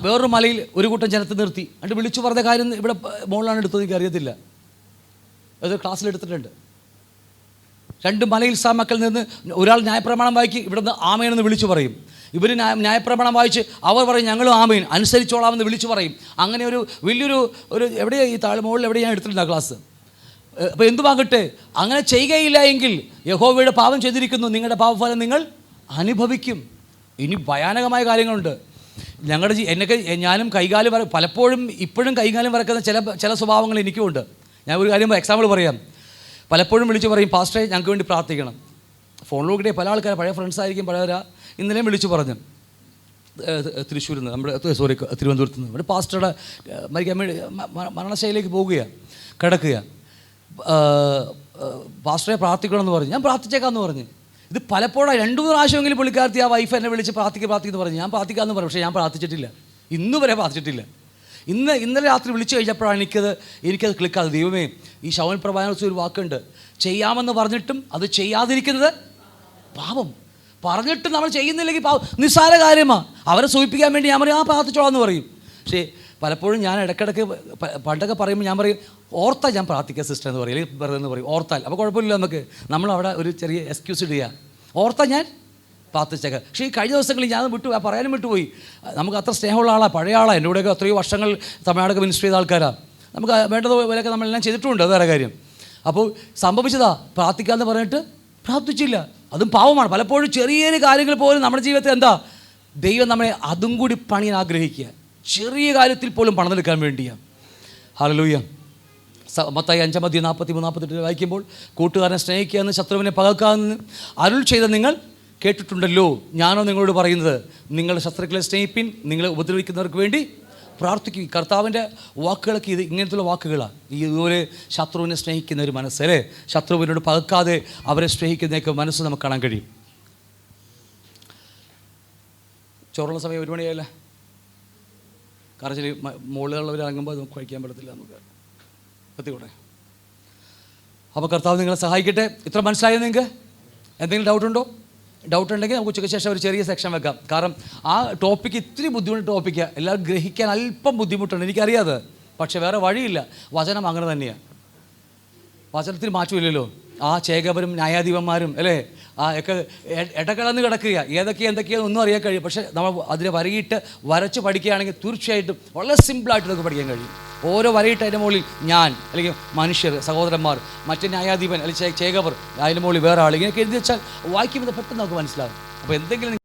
[SPEAKER 3] വേറൊരു മലയിൽ ഒരു കൂട്ടം ജനത്തെ നിർത്തി, എന്നിട്ട് വിളിച്ചു പറഞ്ഞ കാര്യം ഇവിടെ മുകളിലാണ് എടുത്തത് എനിക്ക് അറിയത്തില്ല. അത് ക്ലാസ്സിലെടുത്തിട്ടുണ്ട്. 2 മലയിൽ ഇസ്രായേൽ നിന്ന് ഒരാൾ ന്യായപ്രമാണം വായിക്കും, ഇവിടെ നിന്ന് ആമേനെന്ന് വിളിച്ചു പറയും. ഇവർ ന്യായപ്രമാണം വായിച്ച് അവർ പറയും ഞങ്ങളും ആമേൻ അനുസരിച്ചോളാമെന്ന് വിളിച്ചു പറയും. അങ്ങനെ വലിയൊരു എവിടെയാണ് ഈ മുകളിൽ എവിടെ ഞാൻ എടുത്തിട്ടുണ്ട് ആ ക്ലാസ്. അപ്പോൾ എന്തുമാകട്ടെ, അങ്ങനെ ചെയ്യുകയില്ല എങ്കിൽ യഹോവയുടെ പാപം ചെയ്തിരിക്കുന്നു, നിങ്ങളുടെ പാപഫലം നിങ്ങൾ അനുഭവിക്കും. ഇനി ഭയാനകമായ കാര്യങ്ങളുണ്ട്. ഞാനും കൈകാലം പലപ്പോഴും ഇപ്പോഴും കൈകാലം വരക്കുന്ന ചില സ്വഭാവങ്ങൾ എനിക്കുമുണ്ട്. ഞാൻ ഒരു കാര്യം എക്സാമ്പിൾ പറയാം. പലപ്പോഴും വിളിച്ച് പറയും പാസ്റ്ററെ ഞങ്ങൾക്ക് വേണ്ടി പ്രാർത്ഥിക്കണം. ഫോണിലൂടെ പല ആൾക്കാർ പഴയ ഫ്രണ്ട്സായിരിക്കും, പഴയവരാ. ഇന്നലെയും വിളിച്ചു പറഞ്ഞു തൃശ്ശൂരിൽ നിന്ന്, തിരുവനന്തപുരത്ത് നിന്ന്, ഒരു പാസ്റ്ററുടെ മരണശൈലിയിലേക്ക് പോവുകയാണ്, കിടക്കുക. പാസ്റ്ററെ പ്രാർത്ഥിക്കണമെന്ന് പറഞ്ഞു. ഞാൻ പ്രാർത്ഥിച്ചേക്കാമെന്ന് പറഞ്ഞു. ഇത് പലപ്പോഴും 2-3 പ്രാവശ്യമെങ്കിലും പുള്ളിക്കാരത്തി ആ വൈഫ് എന്നെ വിളിച്ച് പ്രാർത്ഥിക്കുന്നു പറഞ്ഞു. ഞാൻ പ്രാർത്ഥിക്കാമെന്ന് പറഞ്ഞു, പക്ഷേ ഞാൻ പ്രാർത്ഥിച്ചിട്ടില്ല, ഇന്ന് വരെ പ്രാർത്ഥിച്ചിട്ടില്ല. ഇന്നലെ രാത്രി വിളിച്ചു കഴിഞ്ഞപ്പോഴാണ് എനിക്കത് ക്ലിക്കാതെ. ദൈവമേ, ഈ ശൗൽ പ്രവാചകൻ ഒരു വാക്കുണ്ട്, ചെയ്യാമെന്ന് പറഞ്ഞിട്ടും അത് ചെയ്യാതിരിക്കുന്നത് പാപം. പറഞ്ഞിട്ട് നമ്മൾ ചെയ്യുന്നില്ലെങ്കിൽ പാപം. നിസ്സാര കാര്യമാണ്. അവരെ സൂചിപ്പിക്കാൻ വേണ്ടി ഞാൻ പറയും പ്രാർത്ഥിച്ചോളാം എന്ന് പറയും. പക്ഷേ പലപ്പോഴും ഞാൻ ഇടയ്ക്കിടയ്ക്ക് പണ്ടൊക്കെ പറയുമ്പോൾ ഞാൻ പറയും ഓർത്താൽ ഞാൻ പ്രാർത്ഥിക്കുക സിസ്റ്റർ എന്ന് പറയും, അല്ലെങ്കിൽ വെറുതെ എന്ന് പറയും ഓർത്താൽ. അപ്പോൾ കുഴപ്പമില്ല, നമ്മളവിടെ ഒരു ചെറിയ എക്സ്ക്യൂസ് ഇടുക, ഓർത്താൽ ഞാൻ പ്രാർത്ഥിച്ചേക്കാം. പക്ഷേ ഈ കഴിഞ്ഞ ദിവസങ്ങളിൽ ഞാൻ പറയാനും വിട്ടുപോയി. നമുക്ക് അത്ര സ്നേഹമുള്ള ആളാണ്, പഴയ ആളാണ്. എൻ്റെ കൂടെയൊക്കെ എത്രയോ വർഷങ്ങൾ തമിഴ്നാടൊക്കെ മിനിസ്റ്റർ ചെയ്ത ആൾക്കാരാണ്. നമുക്ക് വേണ്ടതുപോലെയൊക്കെ നമ്മളെല്ലാം ചെയ്തിട്ടുമുണ്ട്, അത് വേറെ കാര്യം. അപ്പോൾ സംഭവിച്ചതാ, പ്രാർത്ഥിക്കാമെന്ന് പറഞ്ഞിട്ട് പ്രാർത്ഥിച്ചില്ല. അതും പാവമാണ്. പലപ്പോഴും ചെറിയ കാര്യങ്ങൾ പോലും നമ്മുടെ ജീവിതത്തിൽ എന്താ, ദൈവം നമ്മളെ അതും കൂടി പണിയാൻ ആഗ്രഹിക്കുക. ചെറിയ കാര്യത്തിൽ പോലും പണിതെടുക്കാൻ വേണ്ടിയാണ്. ഹല്ലേലൂയ. മത്തായി 5:43-48 വായിക്കുമ്പോൾ, കൂട്ടുകാരനെ സ്നേഹിക്കുക എന്ന് ശത്രുവിനെ പകക്കാമെന്ന് അരുൾ ചെയ്ത നിങ്ങൾ കേട്ടിട്ടുണ്ടല്ലോ, ഞാനോ നിങ്ങളോട് പറയുന്നത്, നിങ്ങളുടെ ശത്രുക്കളെ സ്നേഹിപ്പിൻ, നിങ്ങളെ ഉപദ്രവിക്കുന്നവർക്ക് വേണ്ടി പ്രാർത്ഥിക്കും. കർത്താവിൻ്റെ വാക്കുകളൊക്കെ ഇങ്ങനത്തുള്ള വാക്കുകളാണ്. ഇതുപോലെ ശത്രുവിനെ സ്നേഹിക്കുന്ന ഒരു മനസ്സ്, അല്ലേ? ശത്രുവിനോട് പകക്കാതെ അവരെ സ്നേഹിക്കുന്നതൊക്കെ മനസ്സ് നമുക്ക് കാണാൻ കഴിയും. ചോറുള്ള സമയം 1 മണിയായല്ലേ? കാരണം മുകളിലുള്ളവർ ഇറങ്ങുമ്പോൾ നമുക്ക് കഴിക്കാൻ പറ്റത്തില്ല, നമുക്ക് എത്തിക്കൂടെ? അപ്പോൾ കർത്താവ് നിങ്ങളെ സഹായിക്കട്ടെ. ഇത്ര മനസ്സിലായോ നിങ്ങൾക്ക്? എന്തെങ്കിലും ഡൗട്ടുണ്ടോ? ഡൗട്ട് ഉണ്ടെങ്കിൽ നമുക്ക് ഉച്ചയ്ക്ക് ശേഷം ഒരു ചെറിയ സെക്ഷൻ വെക്കാം. കാരണം ആ ടോപ്പിക്ക് ഇത്തിരി ബുദ്ധിമുട്ട് ടോപ്പിക്കാണ്, എല്ലാവരും ഗ്രഹിക്കാൻ അല്പം ബുദ്ധിമുട്ടുണ്ട്, എനിക്കറിയാതെ. പക്ഷേ വേറെ വഴിയില്ല, വചനം അങ്ങനെ തന്നെയാണ്. വചനത്തിന് മാറ്റമില്ലല്ലോ. ആ ചേകവരും ന്യായാധിപന്മാരും, അല്ലേ, ആ ഒക്കെ ഇടകലർന്ന് കിടക്കുക, എന്തൊക്കെയാണെന്ന് ഒന്നും അറിയാൻ കഴിയും. പക്ഷേ നമ്മൾ അതിനെ വരച്ച് പഠിക്കുകയാണെങ്കിൽ തീർച്ചയായിട്ടും വളരെ സിമ്പിളായിട്ട് നമുക്ക് പഠിക്കാൻ കഴിയും. ഓരോ വരയിട്ട് അതിൻ്റെ മുകളിൽ ഞാൻ, അല്ലെങ്കിൽ മനുഷ്യർ, സഹോദരന്മാർ, മറ്റേ ന്യായാധിപൻ അല്ലെങ്കിൽ ചേകവർ, അതിൻ്റെ മുകളിൽ വേറെ ആൾ, ഇങ്ങനെയൊക്കെ എഴുതി വെച്ചാൽ വായിക്കുമ്പോൾ പെട്ടെന്ന് നമുക്ക് മനസ്സിലാകും. അപ്പോൾ എന്തെങ്കിലും